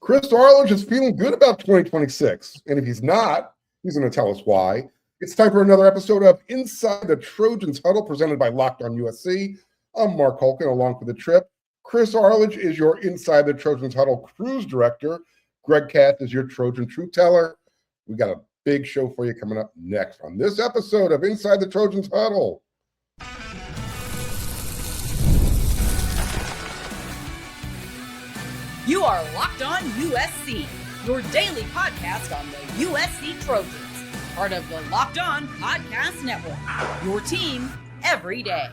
Chris Arledge is feeling good about 2026. And if he's not, he's going to tell us why. It's time for another episode of Inside the Trojans Huddle presented by Locked On USC. I'm Marc Kulkin along for the trip. Chris Arledge is your Inside the Trojans Huddle cruise director. Greg Katz is your Trojan truth teller. We got a big show for you coming up next on this episode of Inside the Trojans Huddle. You are Locked On USC, your daily podcast on the USC Trojans, part of the Locked On Podcast Network, your team every day.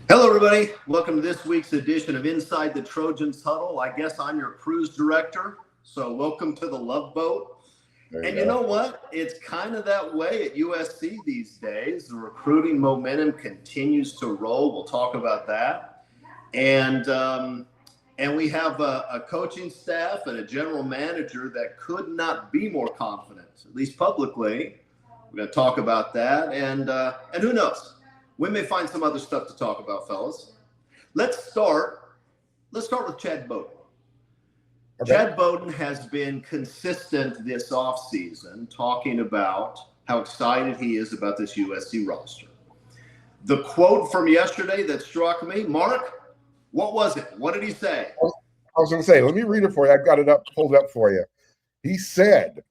Hello, everybody. Welcome to this week's edition of Inside the Trojans Huddle. I guess I'm your cruise director, so welcome to the Love Boat. And you know what? It's kind of that way at USC these days. The recruiting momentum continues to roll. We'll talk about that. And we have a coaching staff and a general manager that could not be more confident, at least publicly. We're going to talk about that. And who knows? We may find some other stuff to talk about, fellas. Let's start with Chad Bowden. Okay. Chad Bowden has been consistent this offseason talking about how excited he is about this USC roster. The quote from yesterday that struck me, Mark, what was it? What did he say? I was going to say, let me read it for you. I've got it pulled up for you. He said,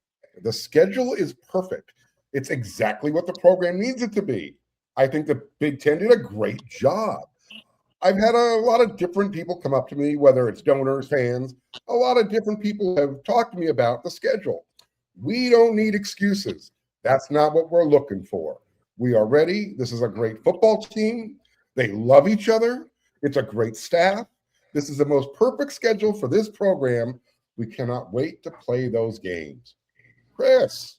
the schedule is perfect. It's exactly what the program needs it to be. I think the Big Ten did a great job. I've had a lot of different people come up to me, whether it's donors, fans, a lot of different people have talked to me about the schedule. We don't need excuses. That's not what we're looking for. We are ready. This is a great football team. They love each other. It's a great staff. This is the most perfect schedule for this program. We cannot wait to play those games. Chris.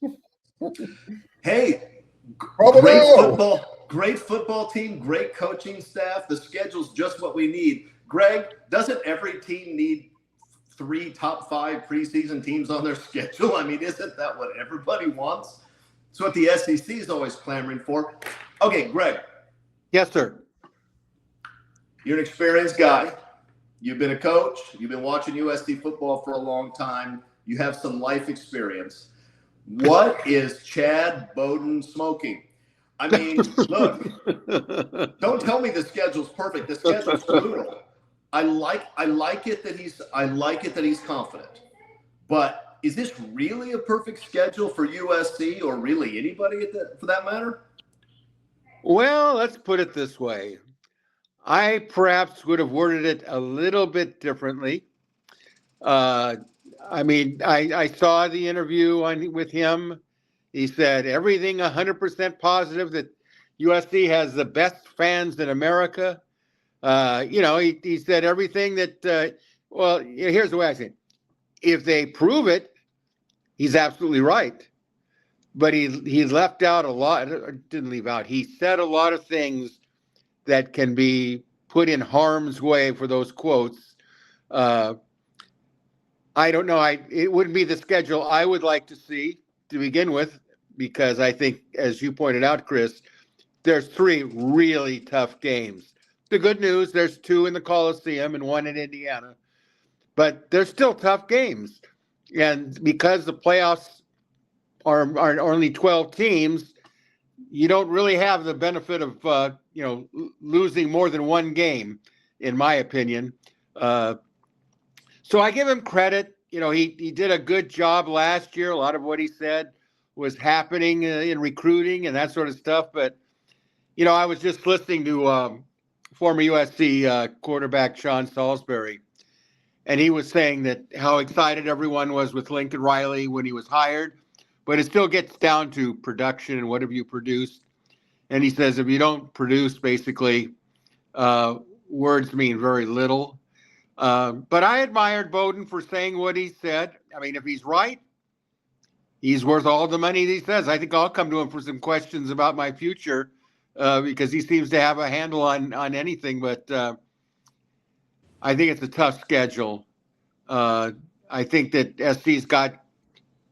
Hey, great football team, great coaching staff. The schedule's just what we need. Greg, doesn't every team need 3 top 5 preseason teams on their schedule? I mean, isn't that what everybody wants? It's what the SEC is always clamoring for. Okay, Greg. Yes, sir. You're an experienced guy. You've been a coach. You've been watching USC football for a long time. You have some life experience. What is Chad Bowden smoking? I mean, look, don't tell me the schedule's perfect. The schedule's brutal. I like it that he's confident. But is this really a perfect schedule for USC or really anybody for that matter? Well, let's put it this way. I perhaps would have worded it a little bit differently. I saw the interview with him. He said everything 100% positive, that USC has the best fans in America. He said everything that, here's the way I say it. If they prove it, he's absolutely right. But he left out a lot, didn't leave out. He said a lot of things that can be put in harm's way for those quotes. I don't know. It wouldn't be the schedule I would like to see to begin with, because I think, as you pointed out, Chris, there's 3 really tough games. The good news, there's 2 in the Coliseum and 1 in Indiana, but they're still tough games. And because the playoffs are only 12 teams, you don't really have the benefit of, losing more than 1 game, in my opinion. So I give him credit. He did a good job last year. A lot of what he said was happening in recruiting and that sort of stuff. But, I was just listening to former USC quarterback Sean Salisbury, and he was saying that how excited everyone was with Lincoln Riley when he was hired. But it still gets down to production and what have you produced. And he says if you don't produce, basically, words mean very little. But I admired Bowden for saying what he said. I mean, if he's right, he's worth all the money he says. I think I'll come to him for some questions about my future because he seems to have a handle on anything. But I think it's a tough schedule. I think that SC's got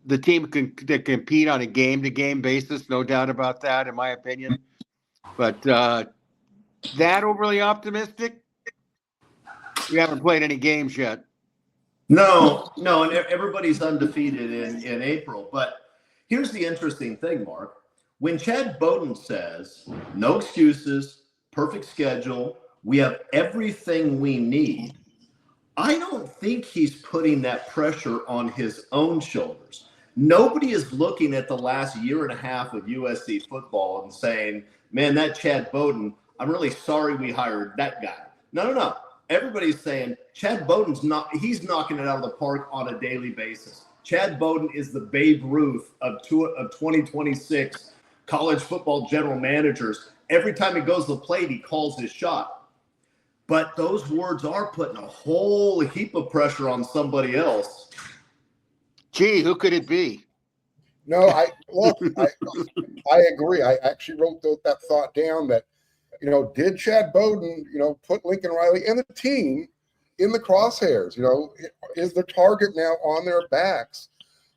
the team can compete on a game-to-game basis, no doubt about that, in my opinion. But that overly optimistic? We haven't played any games yet. No, and everybody's undefeated in April. But here's the interesting thing, Mark. When Chad Bowden says, no excuses, perfect schedule, we have everything we need, I don't think he's putting that pressure on his own shoulders. Nobody is looking at the last year and a half of USC football and saying, man, that Chad Bowden, I'm really sorry we hired that guy. No. Everybody's saying Chad Bowden's he's knocking it out of the park on a daily basis. Chad Bowden is the Babe Ruth of 2026 college football general managers. Every time he goes to the plate, he calls his shot. But those words are putting a whole heap of pressure on somebody else. Gee, who could it be? No, I agree. I actually wrote that thought down that, did Chad Bowden, put Lincoln Riley and the team in the crosshairs? Is the target now on their backs?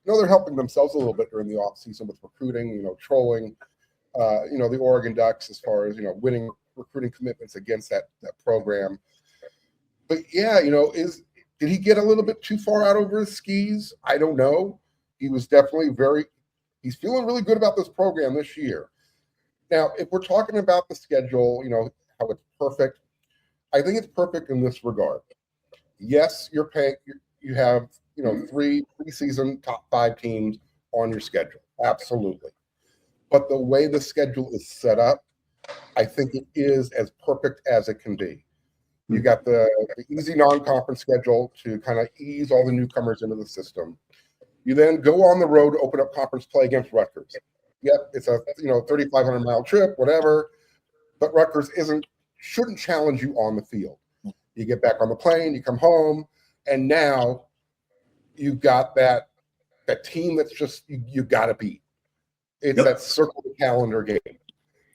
They're helping themselves a little bit during the offseason with recruiting, trolling, the Oregon Ducks as far as, winning recruiting commitments against that program. But yeah, did he get a little bit too far out over his skis? I don't know. He was definitely he's feeling really good about this program this year. Now, if we're talking about the schedule, how it's perfect, I think it's perfect in this regard. Yes, you have, 3 preseason top 5 teams on your schedule. Absolutely. But the way the schedule is set up, I think it is as perfect as it can be. You got the easy non-conference schedule to kind of ease all the newcomers into the system. You then go on the road to open up conference play against Rutgers. Yep, it's a 3,500-mile trip, whatever. But Rutgers shouldn't challenge you on the field. You get back on the plane, you come home, and now you've got that team that's just you got to beat. It's that circle the calendar game.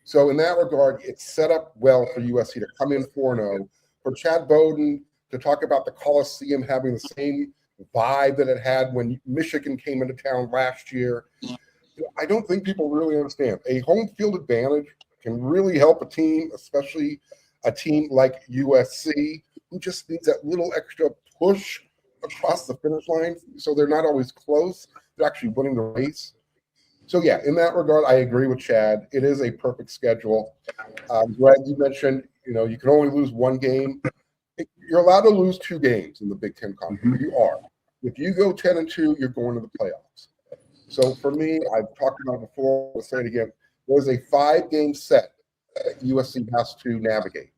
So in that regard, it's set up well for USC to come in 4-0. For Chad Bowden to talk about the Coliseum having the same vibe that it had when Michigan came into town last year. I don't think people really understand. A home field advantage can really help a team, especially a team like USC, who just needs that little extra push across the finish line. So they're not always close. They're actually winning the race. So yeah, in that regard, I agree with Chad. It is a perfect schedule. Greg, you mentioned, you can only lose 1 game. You're allowed to lose 2 games in the Big Ten Conference. Mm-hmm. You are. If you go 10-2, you're going to the playoffs. So for me, I've talked about it before, I'll say it again, there's a 5-game set that USC has to navigate.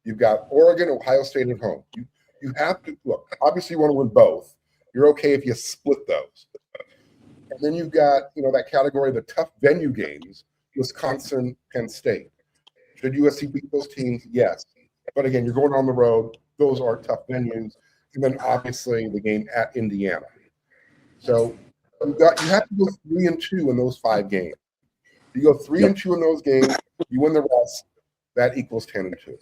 You've got Oregon, Ohio State at home. You have to, look, obviously you want to win both. You're okay if you split those. And then you've got, that category, the tough venue games, Wisconsin, Penn State. Should USC beat those teams? Yes. But again, you're going on the road. Those are tough venues. And then obviously the game at Indiana. So you have to go 3-2 in those 5 games. You go 3-2 in those games, you win the rest. That equals 10-2.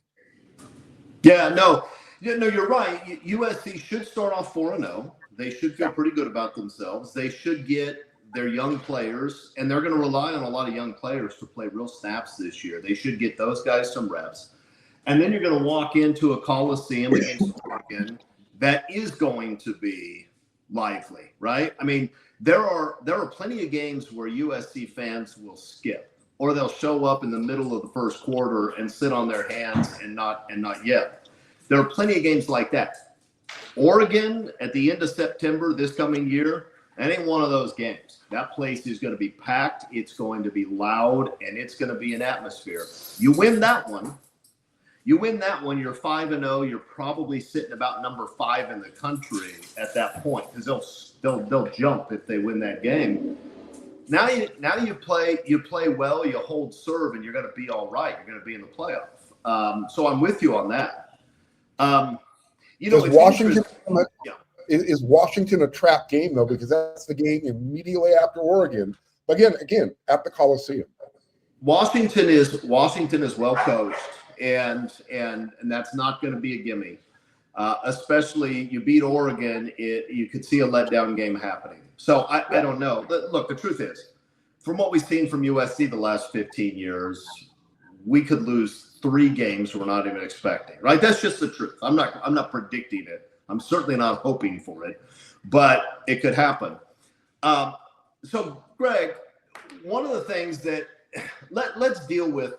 Yeah, no, you're right. USC should start off 4-0. They should feel pretty good about themselves. They should get their young players, and they're going to rely on a lot of young players to play real snaps this year. They should get those guys some reps. And then you're going to walk into a Coliseum against Oregon that is going to be lively, right? I mean, there are plenty of games where USC fans will skip, or they'll show up in the middle of the first quarter and sit on their hands and not yet. There are plenty of games like that. Oregon at the end of September this coming year, that ain't one of those games. That place is going to be packed. It's going to be loud, and it's going to be an atmosphere. You win that one. You're 5-0. You're probably sitting about number 5 in the country at that point, because they'll jump if they win that game. Now you play well, you hold serve, and you're going to be all right. You're going to be in the playoff. So I'm with you on that. Is Washington a trap game though? Because that's the game immediately after Oregon. But again, at the Coliseum. Washington is well coached, and that's not going to be a gimme. Especially you beat Oregon, you could see a letdown game happening. So I don't know. Look, the truth is, from what we've seen from USC the last 15 years, we could lose 3 games we're not even expecting, right? That's just the truth. I'm not predicting it. I'm certainly not hoping for it, but it could happen. So Greg, one of the things that let's deal with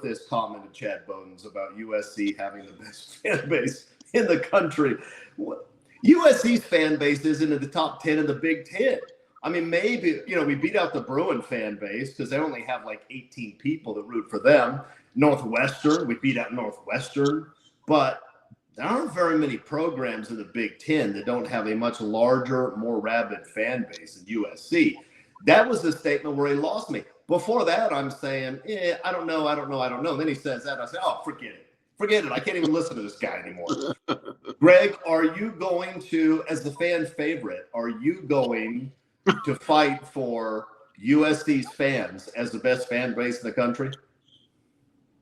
this comment of Chad Bowden's about USC having the best fan base in the country. USC's fan base isn't in the top 10 in the Big Ten. I mean, maybe, we beat out the Bruin fan base because they only have like 18 people that root for them. Northwestern, we beat out Northwestern, but there aren't very many programs in the Big Ten that don't have a much larger, more rabid fan base than USC. That was the statement where he lost me. Before that, I'm saying, I don't know. Then he says that, I say, oh, forget it. I can't even listen to this guy anymore. Greg, are you going to, as the fan favorite, are you going to fight for USC's fans as the best fan base in the country?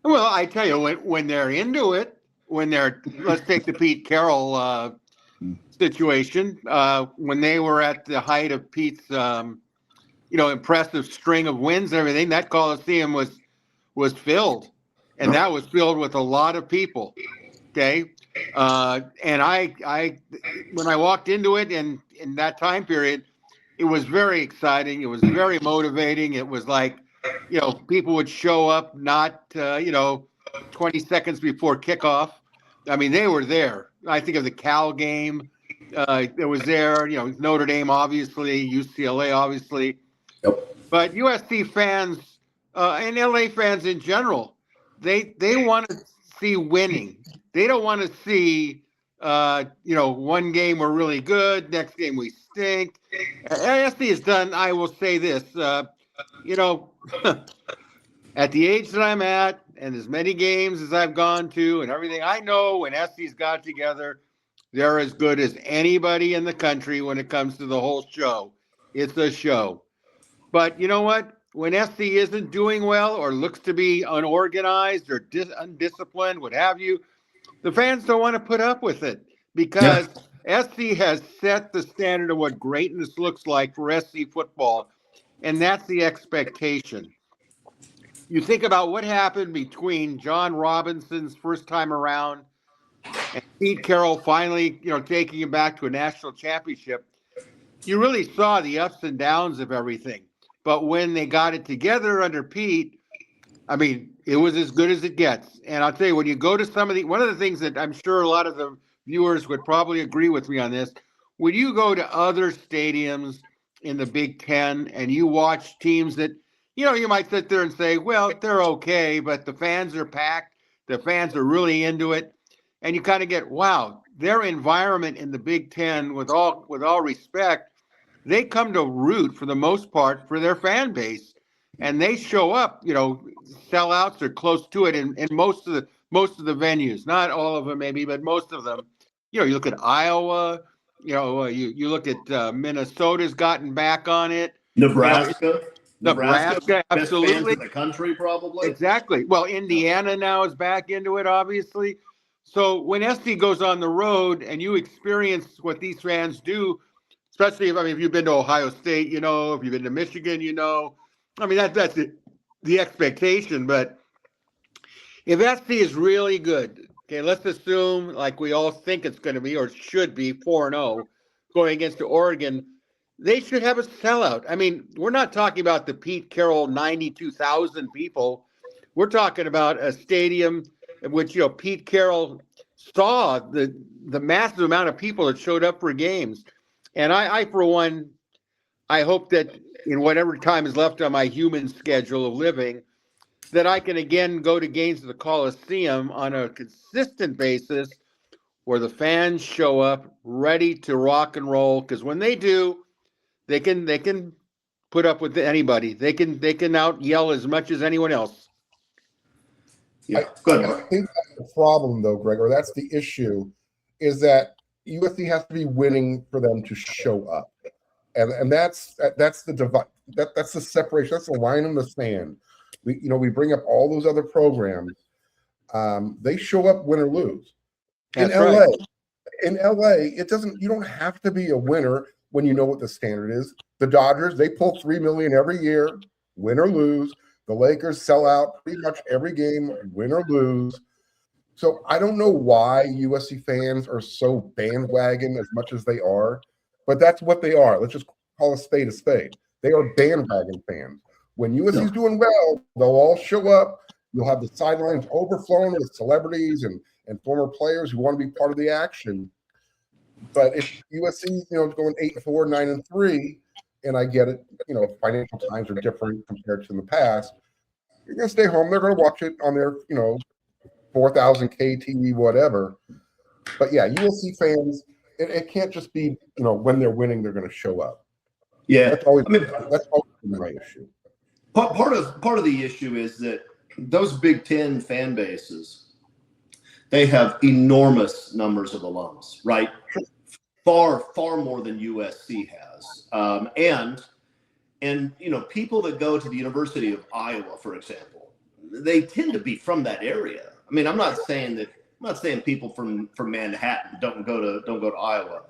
Well, I tell you, when they're into it, let's take the Pete Carroll situation, when they were at the height of Pete's, impressive string of wins and everything, that Coliseum was filled, and that was filled with a lot of people. Okay. And I when I walked into it and in that time period, it was very exciting. It was very motivating. It was like, people would show up not, 20 seconds before kickoff. I mean, they were there. I think of the Cal game. It was there, Notre Dame, obviously, UCLA, obviously. Yep. But USC fans and LA fans in general, they want to see winning. They don't want to see, one game we're really good, next game we stink. USC has done, I will say this, at the age that I'm at and as many games as I've gone to and everything, I know when SC's got together, they're as good as anybody in the country when it comes to the whole show. It's a show. But you know what? When SC isn't doing well or looks to be unorganized or undisciplined, what have you, the fans don't want to put up with it because SC has set the standard of what greatness looks like for SC football, and that's the expectation. You think about what happened between John Robinson's first time around and Pete Carroll finally, taking him back to a national championship. You really saw the ups and downs of everything. But when they got it together under Pete, I mean, it was as good as it gets. And I'll tell you, when you go to one of the things that I'm sure a lot of the viewers would probably agree with me on this, when you go to other stadiums in the Big Ten and you watch teams that, you might sit there and say, well, they're okay, but the fans are packed. The fans are really into it. And you kind of get, wow, their environment in the Big Ten, with all respect, they come to root for the most part for their fan base, and they show up, sellouts or close to it in most of the venues, not all of them maybe, but most of them. You look at Iowa, you look at Minnesota's gotten back on it. Nebraska, absolutely. Best fans in the country, probably. Exactly. Well, Indiana now is back into it, obviously. So when SC goes on the road and you experience what these fans do, especially if you've been to Ohio State, if you've been to Michigan, that's the expectation. But if SC is really good, okay, let's assume like we all think it's going to be or should be 4-0 going against Oregon, they should have a sellout. I mean, we're not talking about the Pete Carroll 92,000 people. We're talking about a stadium in which, Pete Carroll saw the massive amount of people that showed up for games. And I, for one, I hope that in whatever time is left on my human schedule of living, that I can again go to games at the Coliseum on a consistent basis where the fans show up ready to rock and roll. Because when they do, they can put up with anybody. They can out yell as much as anyone else. Yeah, I think that's the problem, though, Greg, or that's the issue, is that USC has to be winning for them to show up, and that's the divide. That's the separation. That's the line in the sand. We bring up all those other programs. They show up win or lose. In LA, it doesn't. You don't have to be a winner when you know what the standard is. The Dodgers, they pull $3 million every year, win or lose. The Lakers sell out pretty much every game, win or lose. So I don't know why USC fans are so bandwagon as much as they are, but that's what they are. Let's just call a spade a spade. They are bandwagon fans. When USC's doing well, they'll all show up. You'll have the sidelines overflowing with celebrities and former players who want to be part of the action. But if USC, is going 8-4, 9-3, and I get it, financial times are different compared to in the past. You're going to stay home. They're going to watch it on their, 4,000K TV, whatever. But yeah, USC fans, it can't just be, when they're winning, they're going to show up. Yeah, that's always my issue. Part of the issue is that those Big Ten fan bases, they have enormous numbers of alums, right? Far more than USC has, and people that go to the University of Iowa, for example, they tend to be from that area. I mean, I'm not saying people from Manhattan don't go to Iowa,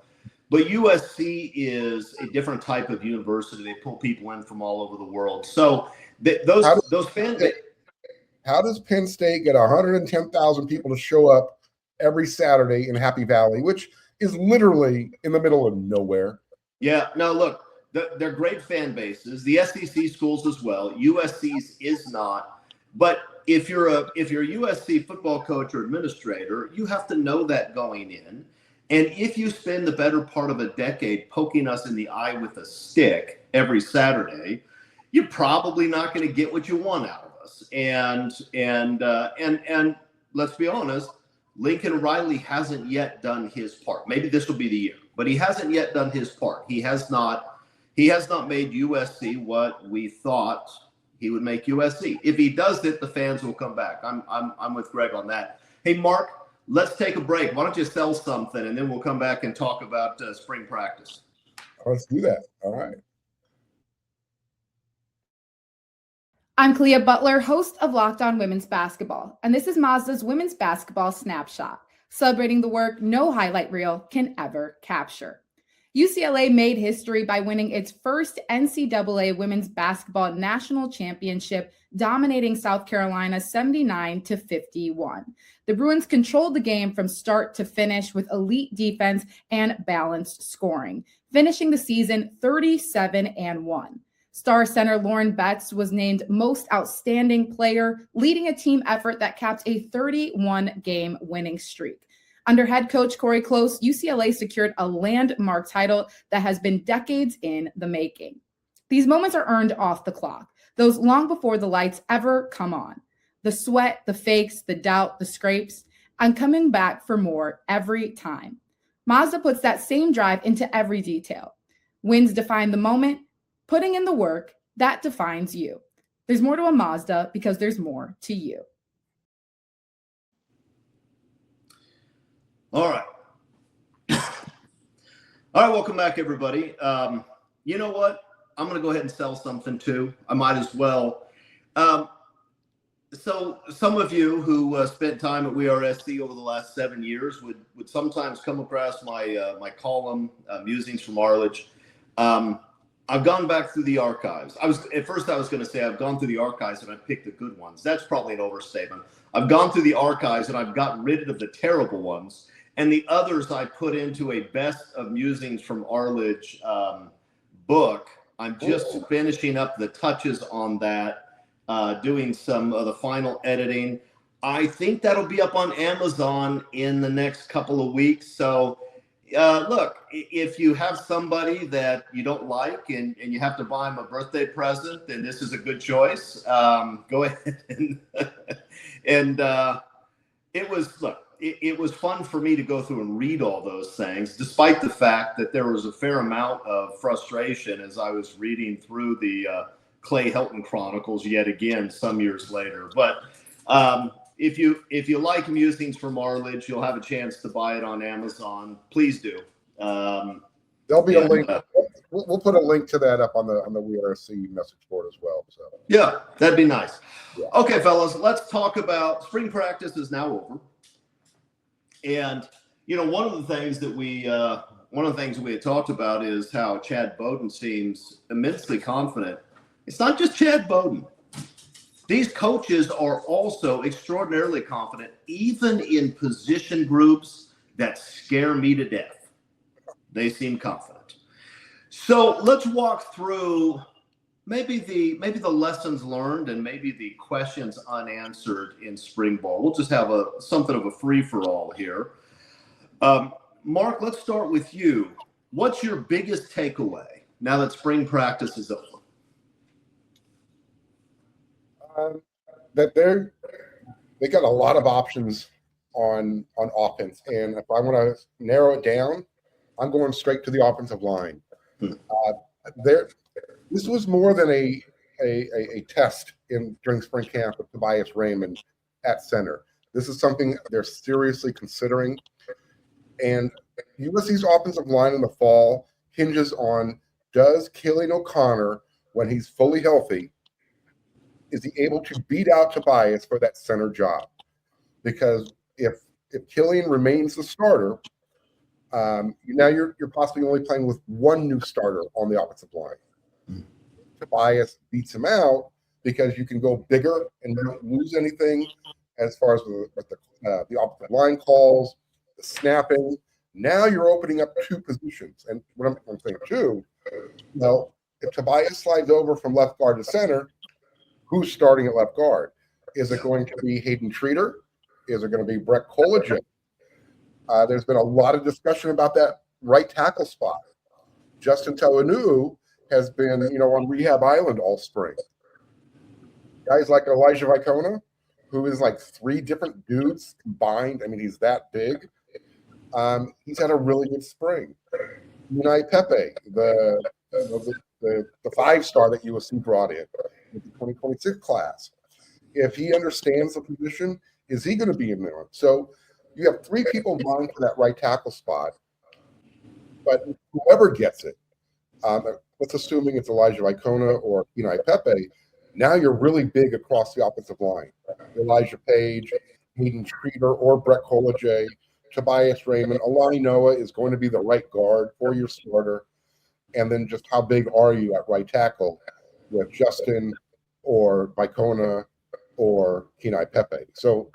but USC is a different type of university. They pull people in from all over the world. So those fans. How does Penn State get 110,000 people to show up every Saturday in Happy Valley, which is literally in the middle of nowhere? Yeah. No, look, they're great fan bases. The SEC schools as well. USC's is not. But if you're a USC football coach or administrator, you have to know that going in. And if you spend the better part of a decade poking us in the eye with a stick every Saturday, you're probably not going to get what you want out of us. And let's be honest, Lincoln Riley hasn't yet done his part. Maybe this will be the year, but he hasn't yet done his part. He has not made USC what we thought he would make USC. If he does it, the fans will come back. I'm with Greg on that. Hey, Mark, let's take a break. Why don't you sell something, and then we'll come back and talk about spring practice. Let's do that. All right. I'm Clea Butler, host of Locked On Women's Basketball, and this is Mazda's Women's Basketball Snapshot, celebrating the work no highlight reel can ever capture. UCLA made history by winning its first NCAA Women's Basketball National Championship, dominating South Carolina 79-51. The Bruins controlled the game from start to finish with elite defense and balanced scoring, finishing the season 37-1. Star center Lauren Betts was named Most Outstanding Player, leading a team effort that capped a 31-game winning streak. Under head coach Corey Close, UCLA secured a landmark title that has been decades in the making. These moments are earned off the clock, those long before the lights ever come on. The sweat, the fakes, the doubt, the scrapes. I'm coming back for more every time. Mazda puts that same drive into every detail. Wins define the moment. Putting in the work, that defines you. There's more to a Mazda because there's more to you. All right. All right, welcome back, everybody. You know what? I'm going to go ahead and sell something, too. I might as well. So some of you who spent time at WeAreSC over the last 7 years would sometimes come across my column, Musings from Arledge. I've gone back through the archives. At first I was going to say I've gone through the archives and I've picked the good ones. That's probably an overstatement. I've gone through the archives and I've gotten rid of the terrible ones. And the others I put into a best of musings from Arledge book. I'm just finishing up the touches on that, doing some of the final editing. I think that'll be up on Amazon in the next couple of weeks. So look, if you have somebody that you don't like and you have to buy them a birthday present, then this is a good choice. Go ahead and it was fun for me to go through and read all those things, despite the fact that there was a fair amount of frustration as I was reading through the Clay Helton Chronicles yet again some years later. But if you like Musings from Arledge, you'll have a chance to buy it on Amazon. Please do. There'll be a link. We'll put a link to that up on the WeAreSC message board as well. So yeah, that'd be nice. Yeah. Okay, fellas, let's talk about spring practice is now over. And one of the things that we had talked about is how Chad Bowden seems immensely confident. It's not just Chad Bowden. These coaches are also extraordinarily confident, even in position groups that scare me to death. They seem confident. So let's walk through maybe the lessons learned and maybe the questions unanswered in spring ball. We'll just have something of a free-for-all here. Marc, let's start with you. What's your biggest takeaway now that spring practice is over? That they got a lot of options on offense, and if I want to narrow it down, I'm going straight to the offensive line. This was more than a test during spring camp with Tobias Raymond at center. This is something they're seriously considering, and USC's offensive line in the fall hinges on, does Killian O'Connor, when he's fully healthy, is he able to beat out Tobias for that center job? Because if Killian remains the starter, now you're possibly only playing with one new starter on the offensive line. Mm-hmm. Tobias beats him out because you can go bigger and you don't lose anything as far as the offensive line calls, the snapping. Now you're opening up two positions. And what I'm saying too, well, if Tobias slides over from left guard to center, who's starting at left guard? Is it going to be Hayden Treater? Is it going to be Brett Kolage? There's been a lot of discussion about that right tackle spot. Justin Tawanuu has been, on rehab island all spring. Guys like Elijah Vicona, who is like three different dudes combined. I mean, he's that big. He's had a really good spring. Unai Pepe, the 5-star that USC brought in with the 2026 class. If he understands the position, is he going to be in there? So you have three people vying for that right tackle spot, but whoever gets it, let's assuming it's Elijah Vicona or Unai Pepe, now you're really big across the offensive line. Elijah Page, Hayden Treater, or Brett Kolage, Tobias Raymond. Alani Noah is going to be the right guard for your starter. And then just how big are you at right tackle with Justin or Vicona or Kenai Pepe? So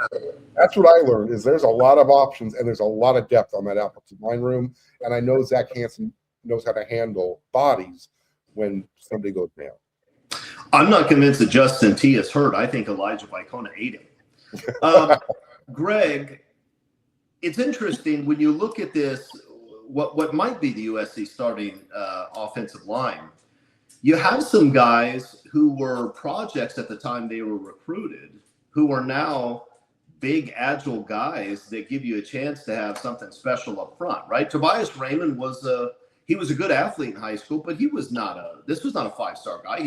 that's what I learned, is there's a lot of options and there's a lot of depth on that offensive line room. And I know Zach Hansen knows how to handle bodies when somebody goes down. I'm not convinced that Justin T is hurt. I think Elijah Vicona ate him. Greg, it's interesting when you look at this, what might be the USC starting offensive line. You have some guys who were projects at the time they were recruited, who are now big, agile guys that give you a chance to have something special up front, right? Tobias Raymond was a good athlete in high school, but this was not a 5-star guy.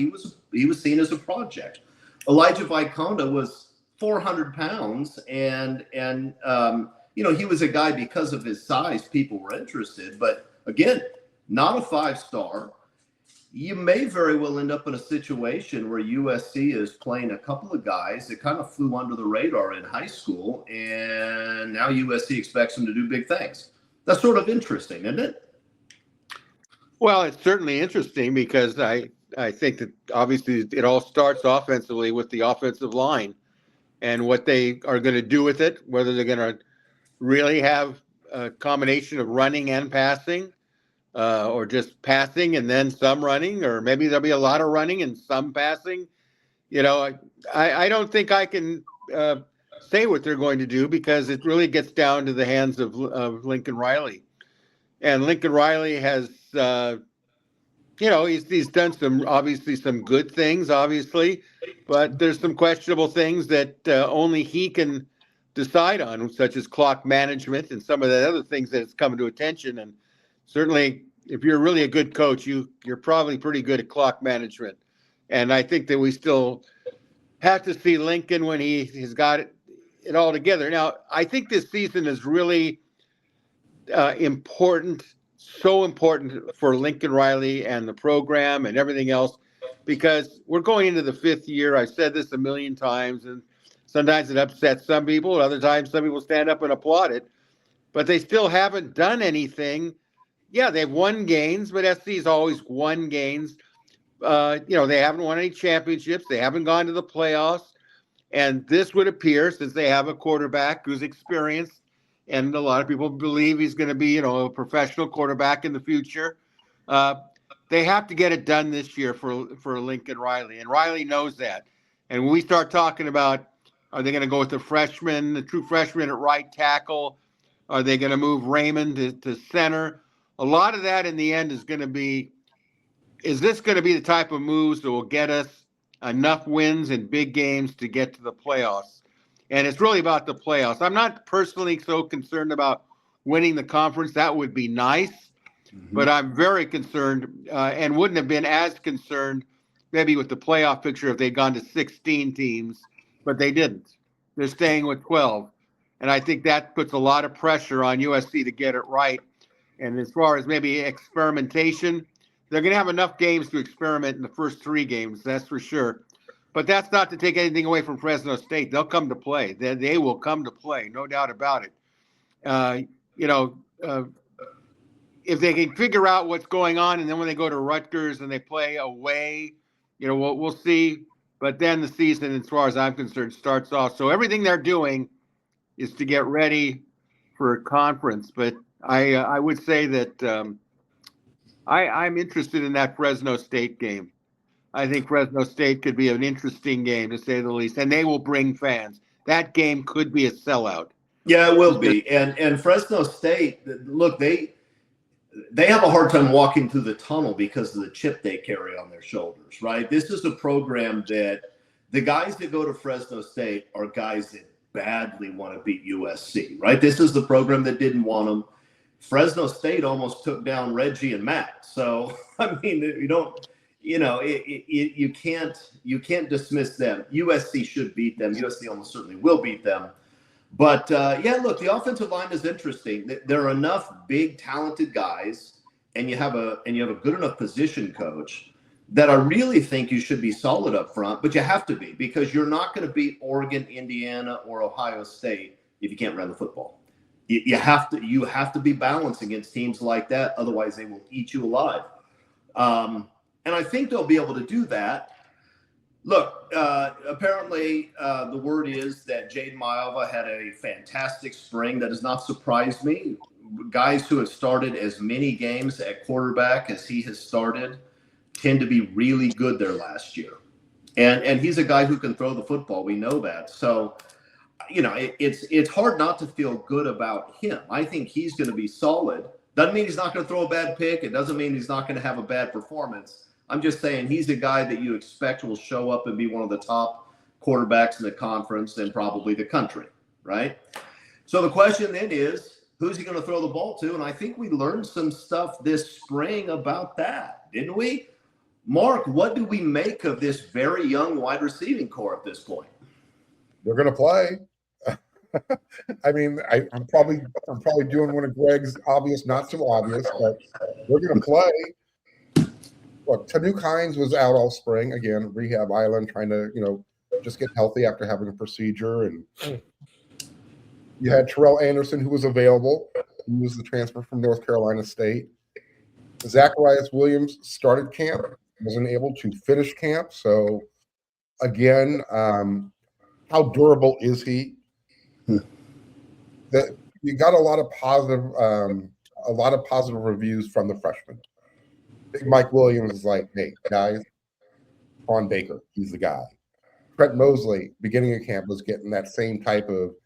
He was seen as a project. Elijah Vicona was 400 pounds and he was a guy, because of his size, people were interested, but again, not a 5-star. You may very well end up in a situation where USC is playing a couple of guys that kind of flew under the radar in high school, and now USC expects them to do big things. That's sort of interesting, isn't it? Well, it's certainly interesting because I think that obviously it all starts offensively with the offensive line and what they are going to do with it, whether they're going to really have a combination of running and passing, or just passing and then some running, or maybe there'll be a lot of running and some passing. I don't think I can say what they're going to do because it really gets down to the hands of Lincoln Riley. And Lincoln Riley has, he's done some good things, obviously, but there's some questionable things that only he can decide on, such as clock management and some of the other things that has come to attention. And certainly, if you're really a good coach, you're probably pretty good at clock management. And I think that we still have to see Lincoln when he's got it all together. Now, I think this season is really important, so important for Lincoln Riley and the program and everything else, because we're going into the 5th year. I've said this a million times, and sometimes it upsets some people. Other times some people stand up and applaud it. But they still haven't done anything. Yeah, they've won games, but SC's always won games. They haven't won any championships. They haven't gone to the playoffs. And this would appear, since they have a quarterback who's experienced, and a lot of people believe he's going to be, a professional quarterback in the future, they have to get it done this year for Lincoln Riley. And Riley knows that. And when we start talking about, are they going to go with the true freshman at right tackle? Are they going to move Raymond to center? A lot of that in the end is going to be, is this going to be the type of moves that will get us enough wins in big games to get to the playoffs? And it's really about the playoffs. I'm not personally so concerned about winning the conference. That would be nice, but I'm very concerned and wouldn't have been as concerned maybe with the playoff picture if they'd gone to 16 teams, but they didn't. They're staying with 12. And I think that puts a lot of pressure on USC to get it right. And as far as maybe experimentation, they're going to have enough games to experiment in the first 3 games, that's for sure. But that's not to take anything away from Fresno State. They'll come to play. They will come to play, no doubt about it. If they can figure out what's going on, and then when they go to Rutgers and they play away, we'll see. But then the season, as far as I'm concerned, starts off. So everything they're doing is to get ready for a conference. But I would say that I'm interested in that Fresno State game. I think Fresno State could be an interesting game, to say the least, and they will bring fans. That game could be a sellout. Yeah, it will be. And Fresno State, look, they have a hard time walking through the tunnel because of the chip they carry on their shoulders, right? This is a program that the guys that go to Fresno State are guys that badly want to beat USC, right? This is the program that didn't want them. Fresno State almost took down Reggie and Matt. So, I mean, you can't dismiss them. USC should beat them. USC almost certainly will beat them. But look, the offensive line is interesting. There are enough big, talented guys, and you have a good enough position coach that I really think you should be solid up front. But you have to be, because you're not going to beat Oregon, Indiana, or Ohio State if you can't run the football. You have to be balanced against teams like that. Otherwise, they will eat you alive. And I think they'll be able to do that. Look, apparently the word is that Jayden Maiava had a fantastic spring. That does not surprise me. Guys who have started as many games at quarterback as he has started tend to be really good there last year. And he's a guy who can throw the football. We know that. So, it's hard not to feel good about him. I think he's going to be solid. Doesn't mean he's not going to throw a bad pick. It doesn't mean he's not going to have a bad performance. I'm just saying he's a guy that you expect will show up and be one of the top quarterbacks in the conference and probably the country, right? So the question then is, who's he going to throw the ball to? And I think we learned some stuff this spring about that, didn't we? Mark, what do we make of this very young wide receiving core at this point? They're going to play. I mean, I'm probably doing one of Greg's obvious, not so obvious, but they're going to play. Look, Tanuk Hines was out all spring, again, rehab island, trying to, just get healthy after having a procedure. And you had Terrell Anderson, who was available. He was the transfer from North Carolina State. Zacharias Williams started camp, wasn't able to finish camp. So, again, how durable is he? That you got a lot of positive reviews from the freshmen. Big Mike Williams is like, hey guys, Quan Baker, he's the guy. Trent Mosley, beginning of camp, was getting that same type of,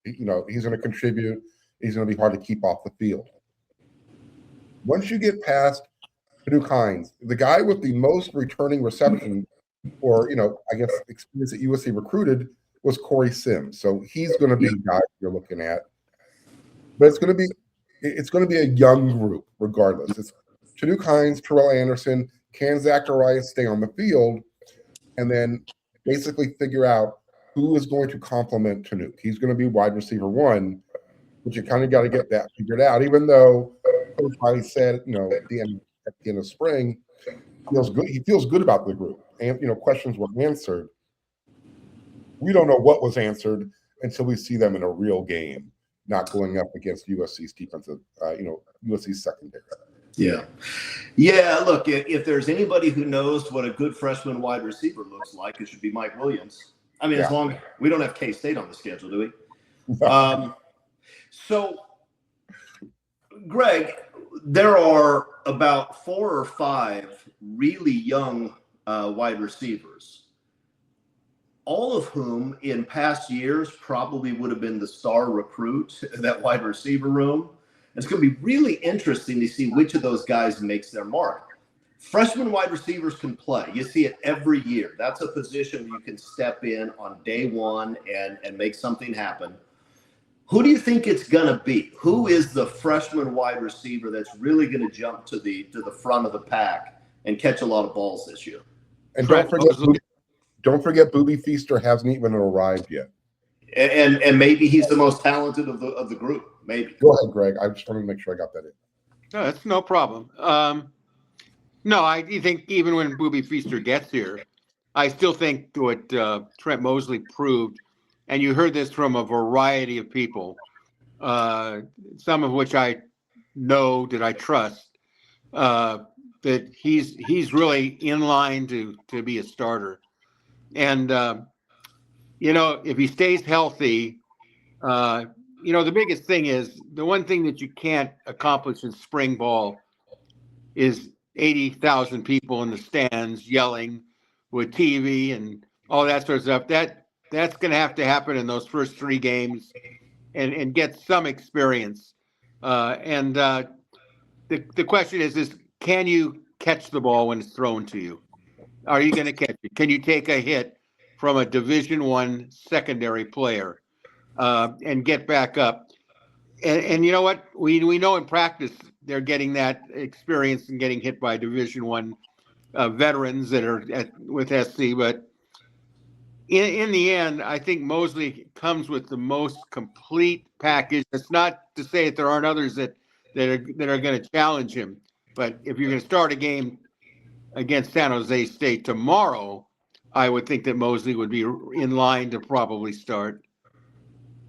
he's going to contribute. He's going to be hard to keep off the field. Once you get past Tanuk Hines, the guy with the most returning reception, or I guess experience that USC recruited, was Corey Sims. So he's going to be a guy you're looking at. But it's going to be a young group regardless. It's Tanuk Hines, Terrell Anderson, can Zacharias stay on the field, and then basically figure out who is going to complement Tanuk. He's going to be wide receiver 1, but you kind of got to get that figured out. Even though Coach Riley said, at the end of spring, he feels good about the group, and questions were answered. We don't know what was answered until we see them in a real game, not going up against USC's defensive, USC's secondary. Yeah. Look, if there's anybody who knows what a good freshman wide receiver looks like, it should be Mike Williams. I mean, as long we don't have K-State on the schedule, do we? So, Greg, there are about 4 or 5 really young wide receivers, all of whom in past years probably would have been the star recruit in that wide receiver room. It's going to be really interesting to see which of those guys makes their mark. Freshman wide receivers can play. You see it every year. That's a position you can step in on day one and make something happen. Who do you think it's going to be? Who is the freshman wide receiver that's really going to jump to the front of the pack and catch a lot of balls this year? And don't forget, Booby Feaster hasn't even arrived yet. And maybe he's the most talented of the group. Maybe. Go ahead, Greg. I just wanted to make sure I got that in. No, that's no problem. No, I think even when Booby Feaster gets here, I still think what Trent Mosley proved, and you heard this from a variety of people, some of which I know that I trust, that he's really in line to be a starter. And, if he stays healthy, the biggest thing is the one thing that you can't accomplish in spring ball is 80,000 people in the stands yelling with TV and all that sort of stuff. That's going to have to happen in those first 3 games and get some experience. The question is can you catch the ball when it's thrown to you? Are you going to catch it? Can you take a hit from a Division I secondary player and get back up? And you know what? We know in practice they're getting that experience and getting hit by Division I veterans that are with SC. But in the end, I think Mosley comes with the most complete package. It's not to say that there aren't others that are going to challenge him. But if you're going to start a game against San Jose State tomorrow, I would think that Mosley would be in line to probably start.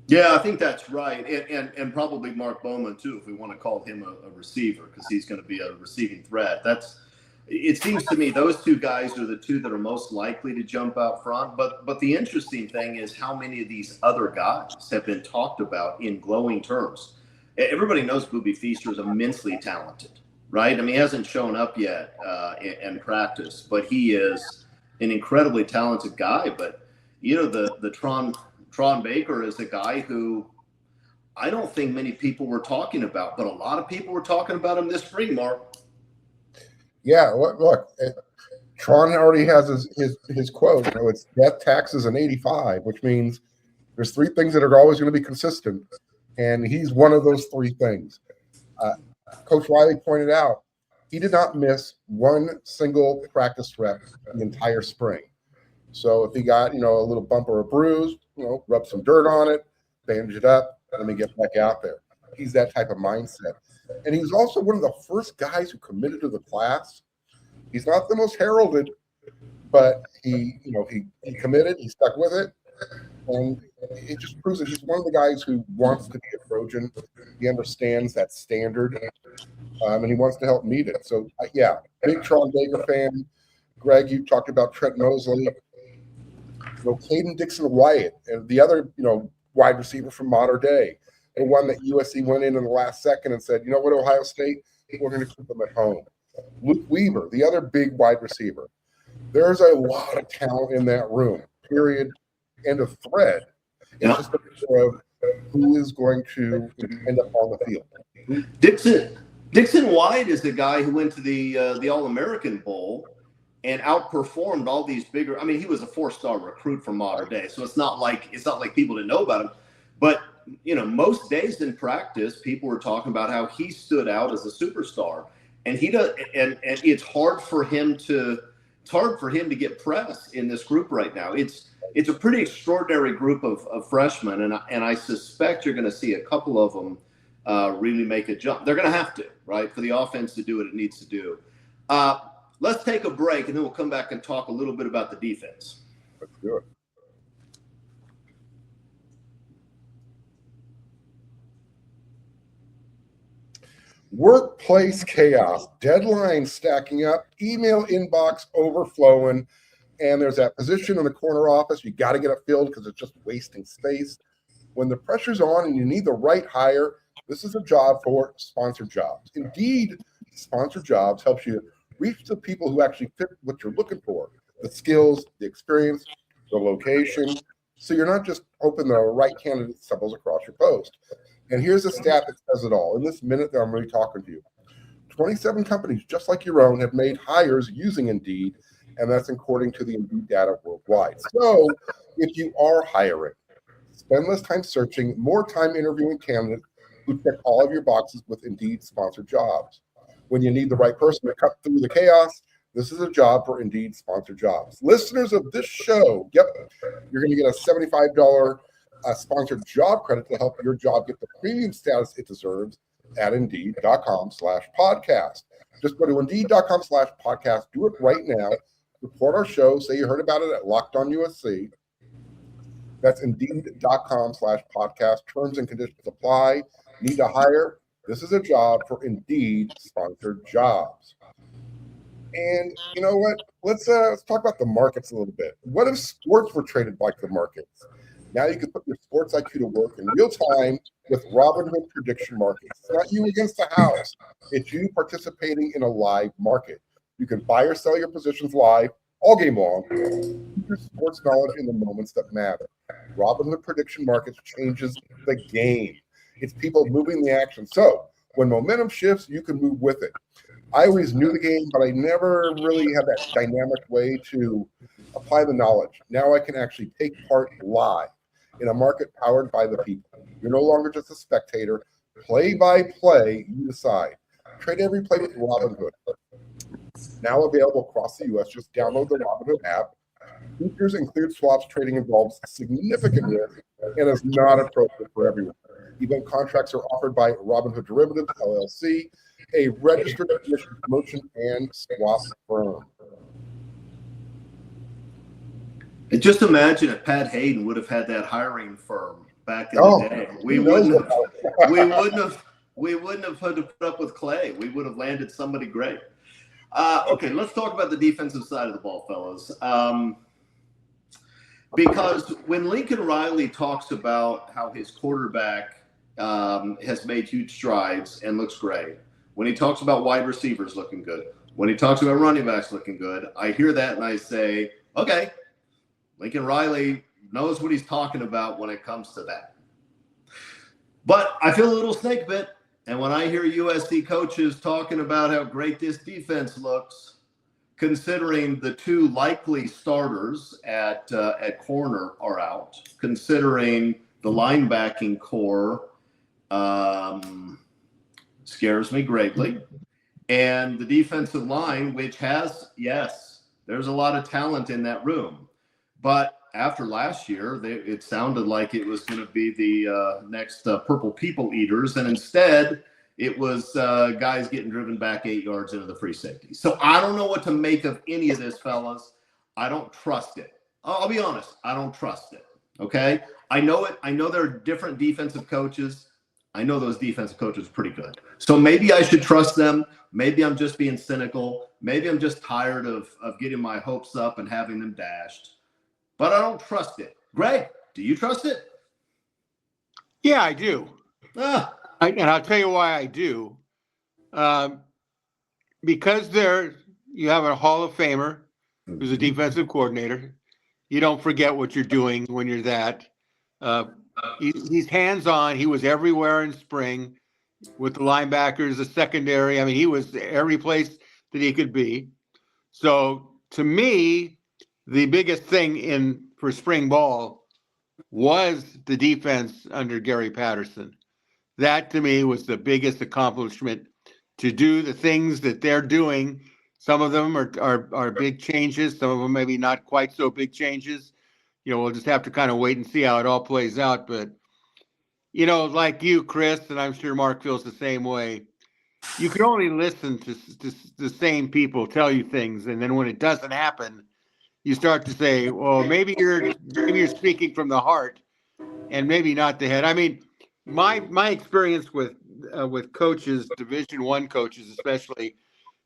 Yeah, I think that's right. And probably Mark Bowman, too, if we want to call him a receiver, because he's going to be a receiving threat. It seems to me those 2 guys are the 2 that are most likely to jump out front. But the interesting thing is how many of these other guys have been talked about in glowing terms. Everybody knows Booby Feaster is immensely talented, right? I mean, he hasn't shown up yet in practice, but he is an incredibly talented guy. But, the Tron Baker is a guy who I don't think many people were talking about, but a lot of people were talking about him this spring, Mark. Yeah, look, Tron already has his quote. It's death, taxes, and 85, which means there's 3 things that are always going to be consistent, and he's one of those 3 things. Coach Riley pointed out he did not miss one single practice rep the entire spring. So if he got, a little bump or a bruise, rub some dirt on it, bandage it up, and let me get back out there. He's that type of mindset. And he was also one of the first guys who committed to the class. He's not the most heralded, but he committed, he stuck with it. And it just proves that he's one of the guys who wants to be a Trojan. He understands that standard, and he wants to help meet it. So, big Tron Baker fan. Greg, you talked about Trent Mosley. Caden Dixon-Wyatt, and the other, wide receiver from Mater Dei, the one that USC went in the last second and said, you know what, Ohio State, we're going to keep them at home. Luke Weaver, the other big wide receiver. There's a lot of talent in that room, period, end of thread. It's just a matter of who is going to end up on the field. Dixon-Wyatt is the guy who went to the All-American Bowl and outperformed all these bigger. I mean, he was a 4-star recruit from Mater Dei, so it's not like people didn't know about him. But most days in practice, people were talking about how he stood out as a superstar, and he does. And it's hard for him to get press in this group right now. It's a pretty extraordinary group of freshmen, and I suspect you're going to see a couple of them really make a jump. They're going to have to, right, for the offense to do what it needs to do. Let's take a break, and then we'll come back and talk a little bit about the defense. Let's do it. Workplace chaos, deadlines stacking up, email inbox overflowing. And there's that position in the corner office. You got to get it filled because it's just wasting space. When the pressure's on and you need the right hire, this is a job for sponsored jobs. Indeed, sponsored jobs helps you reach the people who actually fit what you're looking for, the skills, the experience, the location. So you're not just hoping the right candidate stumbles across your post. And here's a stat that says it all. In this minute that I'm going to be talking to you, 27 companies just like your own have made hires using Indeed, and that's according to the Indeed data worldwide. So if you are hiring, spend less time searching, more time interviewing candidates who check all of your boxes with Indeed sponsored jobs. When you need the right person to cut through the chaos, this is a job for Indeed sponsored jobs. Listeners of this show, yep, you're going to get a $75 sponsored job credit to help your job get the premium status it deserves at Indeed.com/podcast. Just go to Indeed.com/podcast. Do it right now. Report our show. Say you heard about it at Locked On USC. That's Indeed.com/podcast. Terms and conditions apply. Need to hire? This is a job for Indeed sponsored jobs. And you know what? Let's talk about the markets a little bit. What if sports were traded like the markets? Now you can put your sports IQ to work in real time with Robinhood prediction markets. It's not you against the house. It's you participating in a live market. You can buy or sell your positions live all game long. Keep your sports knowledge in the moments that matter. Robinhood prediction markets changes the game. It's people moving the action. So when momentum shifts, you can move with it. I always knew the game, but I never really had that dynamic way to apply the knowledge. Now I can actually take part live in a market powered by the people. You're no longer just a spectator. Play by play, you decide. Trade every play with Robinhood. Now available across the U.S. Just download the Robinhood app. Futures and cleared swaps trading involves significant risk and is not appropriate for everyone. Event contracts are offered by Robinhood Derivatives, LLC, a registered commission promotion and swap firm. And just imagine if Pat Hayden would have had that hiring firm back in the day. We wouldn't have had to put up with Clay. We would have landed somebody great. Okay, let's talk about the defensive side of the ball, fellas. Because when Lincoln Riley talks about how his quarterback has made huge strides and looks great, when he talks about wide receivers looking good, when he talks about running backs looking good, I hear that and I say, okay, Lincoln Riley knows what he's talking about when it comes to that. But I feel a little snake bit. And when I hear USC coaches talking about how great this defense looks, considering the two likely starters at corner are out, considering the linebacking core scares me greatly. And the defensive line, which has, yes, there's a lot of talent in that room. But after last year, it sounded like it was going to be the next Purple People Eaters. And instead, it was guys getting driven back 8 yards into the free safety. So I don't know what to make of any of this, fellas. I don't trust it. I'll be honest. I don't trust it. Okay? I know it. I know there are different defensive coaches. I know those defensive coaches are pretty good. So maybe I should trust them. Maybe I'm just being cynical. Maybe I'm just tired of getting my hopes up and having them dashed. But I don't trust it. Greg, do you trust it? Yeah, I do. And I'll tell you why I do. Because you have a Hall of Famer who's a defensive coordinator. You don't forget what you're doing when you're that. He's hands-on. He was everywhere in spring with the linebackers, the secondary. I mean, he was every place that he could be. So to me, the biggest thing for spring ball was the defense under Gary Patterson. That to me was the biggest accomplishment, to do the things that they're doing. Some of them are big changes. Some of them maybe not quite so big changes. We'll just have to kind of wait and see how it all plays out. But, like you, Chris, and I'm sure Mark feels the same way, you can only listen to the same people tell you things. And then when it doesn't happen, you start to say, well, maybe you're speaking from the heart and maybe not the head. I mean, my experience with coaches, Division I coaches especially,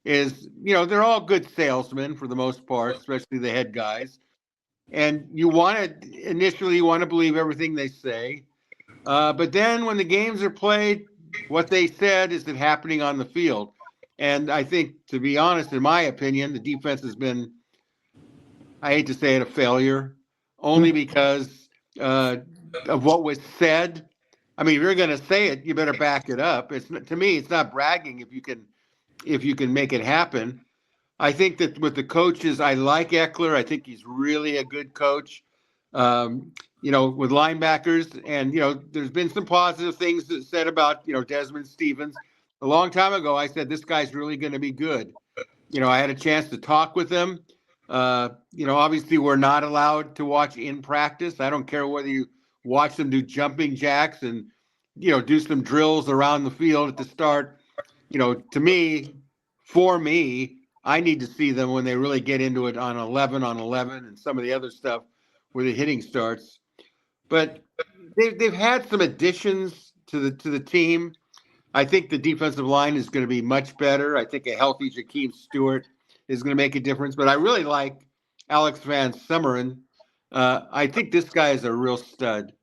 is, they're all good salesmen for the most part, especially the head guys. And you want to believe everything they say. But then when the games are played, what they said is happening on the field. And I think, to be honest, in my opinion, the defense has been, I hate to say it, a failure, only because of what was said. I mean, if you're going to say it, you better back it up. To me, it's not bragging if you can make it happen. I think that with the coaches, I like Eckler. I think he's really a good coach. With linebackers, and there's been some positive things said about Desmond Stevens. A long time ago, I said this guy's really going to be good. I had a chance to talk with him. Obviously we're not allowed to watch in practice. I don't care whether you watch them do jumping jacks and do some drills around the field at the start. For me, I need to see them when they really get into it on 11 on 11 and some of the other stuff where the hitting starts. But they've had some additions to the team. I think the defensive line is going to be much better. I think a healthy Jakeem Stewart is going to make a difference. But I really like Alex Van Sumeren. I think this guy is a real stud.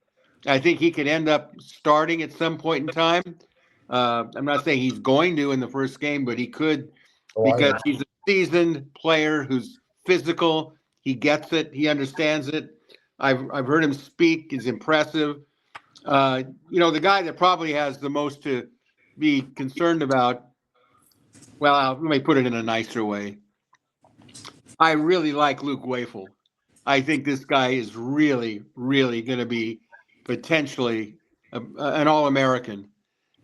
I think he could end up starting at some point in time. I'm not saying he's going to in the first game, but he could, because he's a seasoned player who's physical. He gets it. He understands it. I've heard him speak. He's impressive. The guy that probably has the most to be concerned about, well, let me put it in a nicer way. I really like Luke Wafel. I think this guy is really, really going to be potentially an All-American.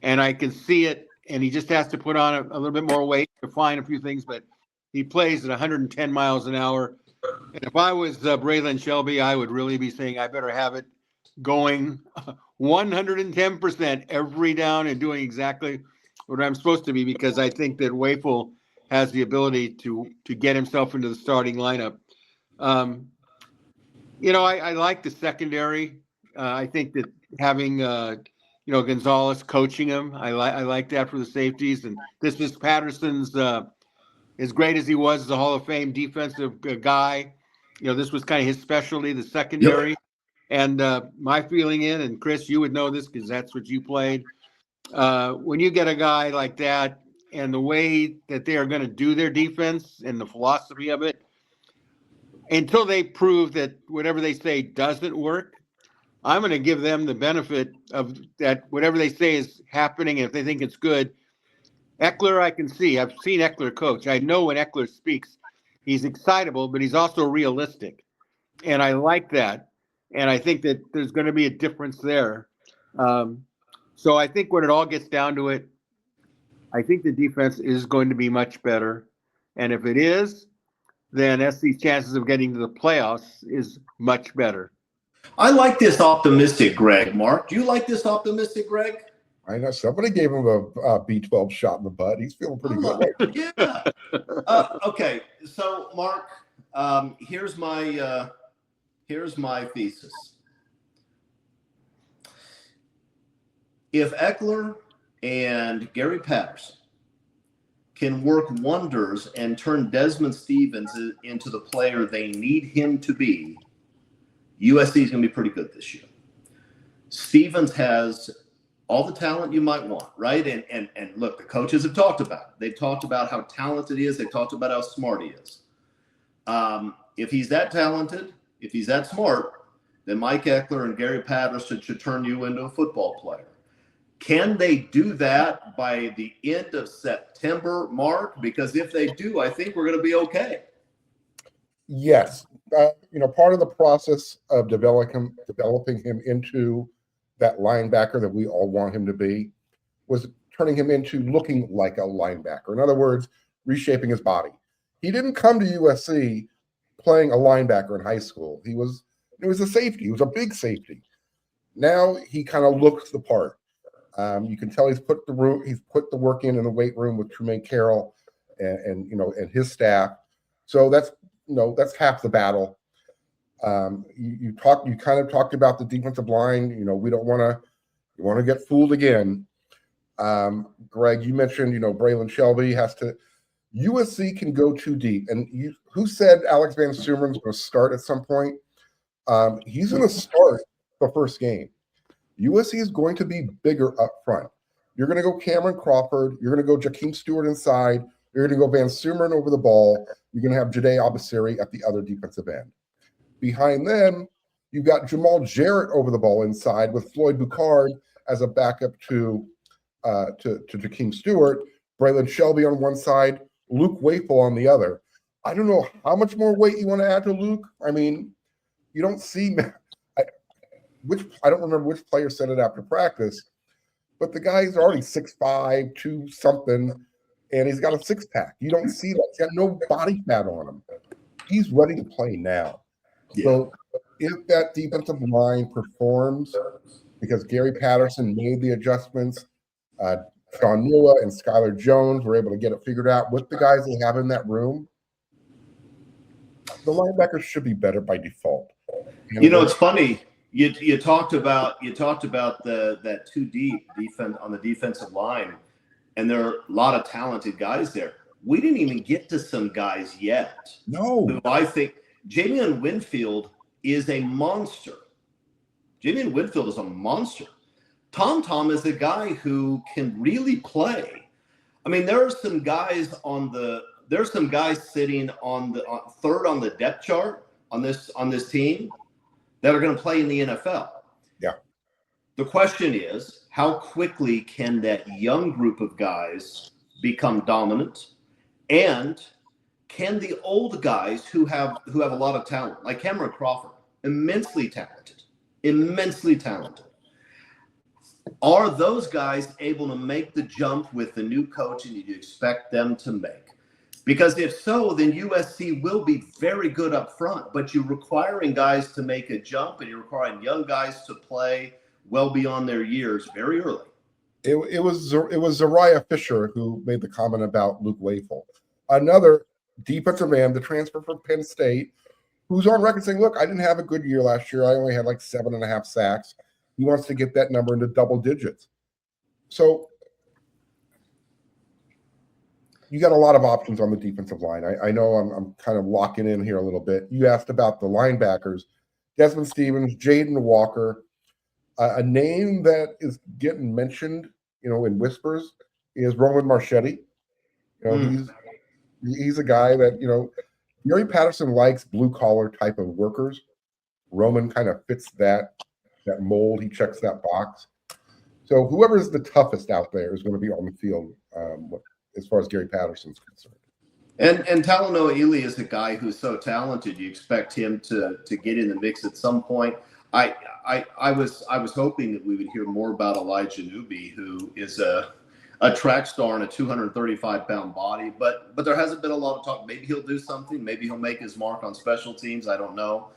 And I can see it, and he just has to put on a little bit more weight to find a few things, but he plays at 110 miles an hour. And if I was Braylon Shelby, I would really be saying I better have it going 110% every down and doing exactly what I'm supposed to be, because I think that Wafel has the ability to get himself into the starting lineup. I like the secondary. I think that having Gonzalez coaching him, I like that for the safeties. And this is Patterson's, as great as he was as a Hall of Fame defensive guy, this was kind of his specialty, the secondary. Yep. And my feeling and Chris, you would know this because that's what you played. When you get a guy like that and the way that they are going to do their defense and the philosophy of it, until they prove that whatever they say doesn't work, I'm going to give them the benefit of that. Whatever they say is happening, and if they think it's good. Eckler, I can see. I've seen Eckler coach. I know when Eckler speaks, he's excitable, but he's also realistic. And I like that. And I think that there's going to be a difference there. So I think when it all gets down to it, I think the defense is going to be much better. And if it is, then SC's chances of getting to the playoffs is much better. I like this optimistic Greg. Mark, do you like this optimistic Greg? I know somebody gave him a B12 shot in the butt. He's feeling pretty good. Yeah. Okay. So, Mark, here's my thesis. If Eckler and Gary Patterson can work wonders and turn Desmond Stevens into the player they need him to be, USC is going to be pretty good this year. Stevens has all the talent you might want, right? And look, the coaches have talked about it. They've talked about how talented he is. They've talked about how smart he is. If he's that talented, if he's that smart, then Mike Eckler and Gary Patterson should turn you into a football player. Can they do that by the end of September, Mark? Because if they do, I think we're going to be okay. Yes. Part of the process of developing him into that linebacker that we all want him to be was turning him into looking like a linebacker. In other words, reshaping his body. He didn't come to USC playing a linebacker in high school. He was a safety. He was a big safety. Now he kind of looks the part. You can tell he's put the work in the weight room with Trumaine Carroll and his staff. So that's half the battle. You kind of talked about the defensive line. We don't want to get fooled again. Greg, you mentioned Braylon Shelby has to USC can go too deep. And who said Alex Van Sumer's going to start at some point? He's going to start the first game. USC is going to be bigger up front. You're going to go Cameron Crawford. You're going to go Jakeem Stewart inside. You're going to go Van Sumeren over the ball. You're going to have Jade Abasiri at the other defensive end. Behind them, you've got Jamal Jarrett over the ball inside with Floyd Boucard as a backup to Jakeem Stewart. Braylon Shelby on one side, Luke Wafel on the other. I don't know how much more weight you want to add to Luke. I mean, you don't see I don't remember which player said it after practice, but the guy's already 6'5", 2 something, and he's got a six-pack. You don't see that. He's got no body fat on him. He's ready to play now. Yeah. So if that defensive line performs, because Gary Patterson made the adjustments, Sean Nua and Skylar Jones were able to get it figured out with the guys they have in that room, the linebackers should be better by default. It's funny. You talked about that too deep defense on the defensive line, and there are a lot of talented guys there. We didn't even get to some guys yet. No, who I think Jamian Winfield is a monster. Jamian Winfield is a monster. Tom is a guy who can really play. I mean, there are some guys sitting on the third on the depth chart on this team that are going to play in the NFL. Yeah. The question is, how quickly can that young group of guys become dominant, and can the old guys who have a lot of talent, like Cameron Crawford, immensely talented, are those guys able to make the jump with the new coach and you expect them to make? Because if so, then USC will be very good up front, but you're requiring guys to make a jump and you're requiring young guys to play well beyond their years very early. It was Zariah Fisher who made the comment about Luke Wafel, another defensive end, the transfer from Penn State, who's on record saying, look, I didn't have a good year last year. I only had like 7.5 sacks. He wants to get that number into double digits. So you got a lot of options on the defensive line. I know I'm kind of locking in here a little bit. You asked about the linebackers, Desmond Stevens, Jaden Walker. A name that is getting mentioned, in whispers is Roman Marchetti. He's a guy that, Gary Patterson likes blue-collar type of workers. Roman kind of fits that mold. He checks that box. So whoever's the toughest out there is going to be on the field as far as Gary Patterson's concerned. And Talanoa Ely is a guy who's so talented. You expect him to get in the mix at some point. I was hoping that we would hear more about Elijah Newby, who is a track star in a 235-pound body, but there hasn't been a lot of talk. Maybe he'll do something. Maybe he'll make his mark on special teams. I don't know.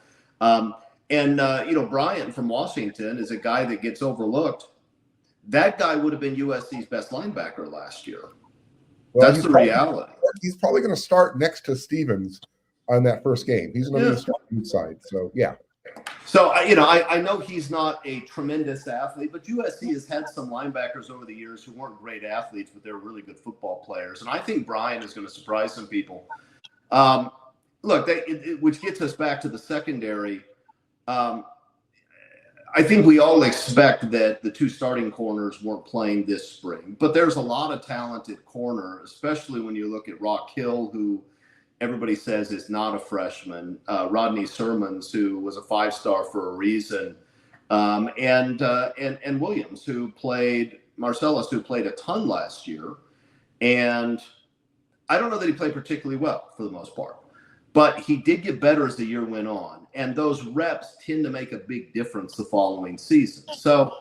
Brian from Washington is a guy that gets overlooked. That guy would have been USC's best linebacker last year. Well, that's the reality. He's probably going to start next to Stevens on that first game. He's going to be start inside. So, yeah. So, I know he's not a tremendous athlete, but USC has had some linebackers over the years who weren't great athletes, but they're really good football players. And I think Brian is going to surprise some people. Which gets us back to the secondary. I think we all expect that the two starting corners weren't playing this spring, but there's a lot of talented corner, especially when you look at Rock Hill, who everybody says is not a freshman, Rodney Sermons, who was a 5-star for a reason, and Williams, Marcellus, who played a ton last year. And I don't know that he played particularly well for the most part, but he did get better as the year went on. And those reps tend to make a big difference the following season. So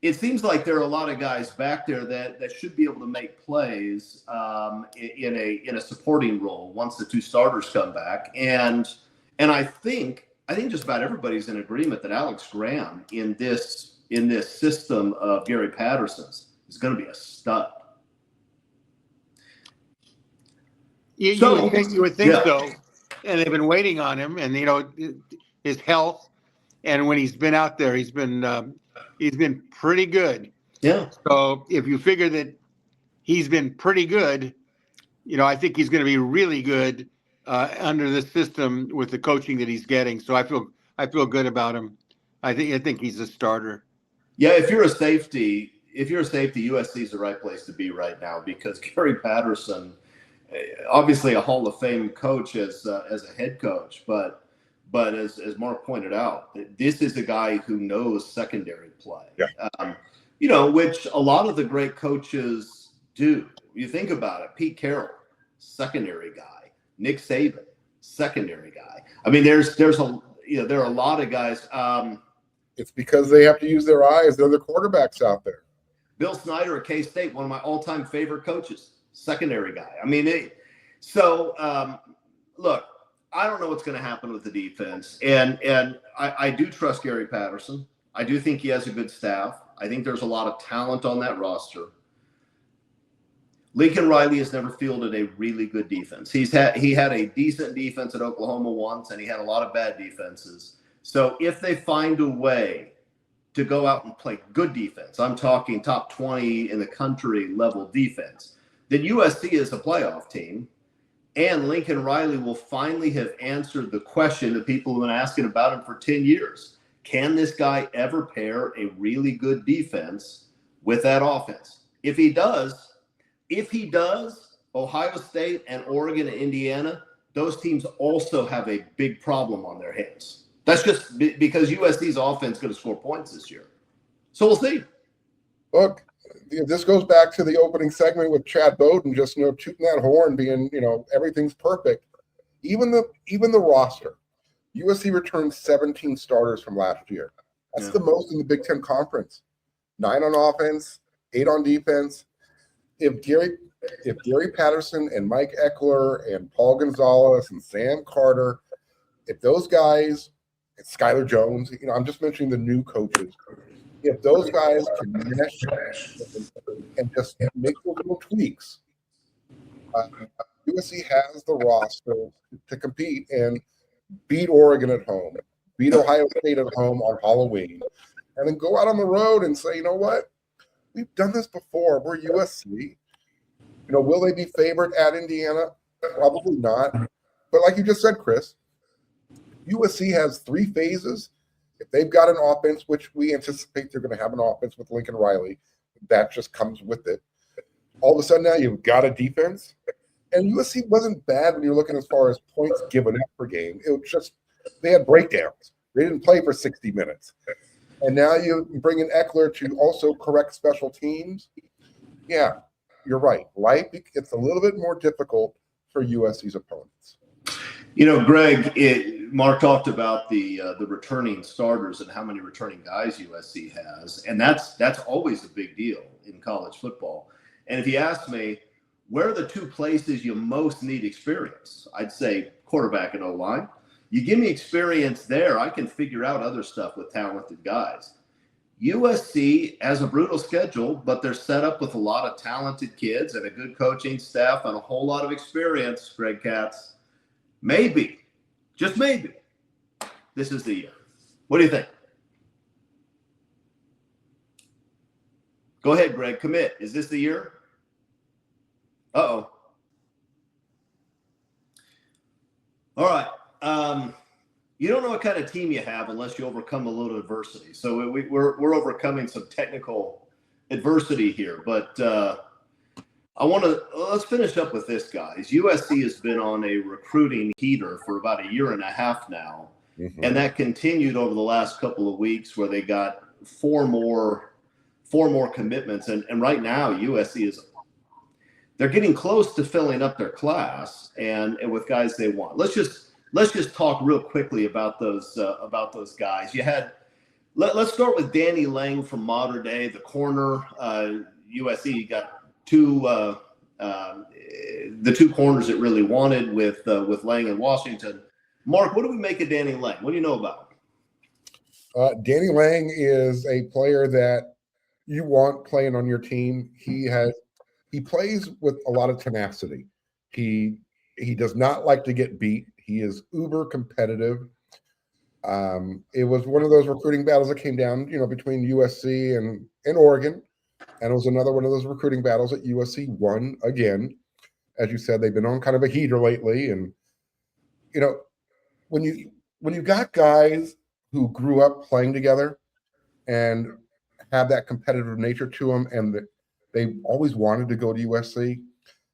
it seems like there are a lot of guys back there that should be able to make plays in a supporting role once the two starters come back. And I think just about everybody's in agreement that Alex Graham in this system of Gary Patterson's is going to be a stud. You would think so. And they've been waiting on him, and his health. And when he's been out there, he's been pretty good. Yeah. So if you figure that he's been pretty good, I think he's going to be really good under this system with the coaching that he's getting. So I feel good about him. I think he's a starter. Yeah, if you're a safety, USC is the right place to be right now, because Gary Patterson, obviously a Hall of Fame coach as a head coach, but as Marc pointed out, this is a guy who knows secondary play. Yeah. Which a lot of the great coaches do. You think about it, Pete Carroll, secondary guy. Nick Saban, secondary guy. I mean, there are a lot of guys. It's because they have to use their eyes. They're the quarterbacks out there. Bill Snyder at K-State, one of my all-time favorite coaches, secondary guy. I mean, look, I don't know what's going to happen with the defense, and I do trust Gary Patterson. I do think he has a good staff. I think there's a lot of talent on that roster. Lincoln Riley has never fielded a really good defense. He had a decent defense at Oklahoma once, and he had a lot of bad defenses. So if they find a way to go out and play good defense, I'm talking top 20 in the country level defense, then USC is a playoff team, and Lincoln Riley will finally have answered the question that people have been asking about him for 10 years. Can this guy ever pair a really good defense with that offense? If he does, Ohio State and Oregon and Indiana, those teams also have a big problem on their hands. That's just because USC's offense is going to score points this year. So we'll see. Look, this goes back to the opening segment with Chad Bowden, just tooting that horn, being everything's perfect. Even the roster, USC returned 17 starters from last year. That's the most in the Big Ten Conference. 9 on offense, 8 on defense. If Gary Patterson and Mike Eckler and Paul Gonzalez and Sam Carter, if those guys, Skylar Jones, I'm just mentioning the new coaches. If those guys can mesh and just make those little tweaks, USC has the roster to compete and beat Oregon at home, beat Ohio State at home on Halloween, and then go out on the road and say, you know what? We've done this before. We're USC. Will they be favored at Indiana? Probably not. But like you just said, Chris, USC has 3 phases. If they've got an offense, which we anticipate they're going to have an offense with Lincoln Riley, that just comes with it. All of a sudden now you've got a defense. And USC wasn't bad when you're looking as far as points given up per game. It was just they had breakdowns. They didn't play for 60 minutes. And now you bring in Eckler to also correct special teams. Yeah, you're right. Life gets a little bit more difficult for USC's opponents. Greg, Marc talked about the returning starters and how many returning guys USC has, and that's always a big deal in college football. And if you ask me, where are the 2 places you most need experience? I'd say quarterback and O-line. You give me experience there, I can figure out other stuff with talented guys. USC has a brutal schedule, but they're set up with a lot of talented kids and a good coaching staff and a whole lot of experience, Greg Katz. Maybe, just maybe, this is the year. What do you think? Go ahead, Greg. Commit. Is this the year? Uh-oh. All right. You don't know what kind of team you have unless you overcome a little adversity. So we're overcoming some technical adversity here, but let's finish up with this, guys. USC has been on a recruiting heater for about a year and a half now, and that continued over the last couple of weeks where they got four more commitments, and right now USC they're getting close to filling up their class and with guys they want. Let's just talk real quickly about those guys. Let's start with Danny Lang from Mater Dei, the corner. USC got the 2 corners it really wanted with Lang and Washington. Marc, what do we make of Danny Lang? What do you know about him? Danny Lang is a player that you want playing on your team. He plays with a lot of tenacity. He does not like to get beat. He is uber competitive. It was one of those recruiting battles that came down, between USC and Oregon. And it was another one of those recruiting battles that USC won again. as you said, they've been on kind of a heater lately. And, you know, when you got guys who grew up playing together and have that competitive nature to them, and that they always wanted to go to USC,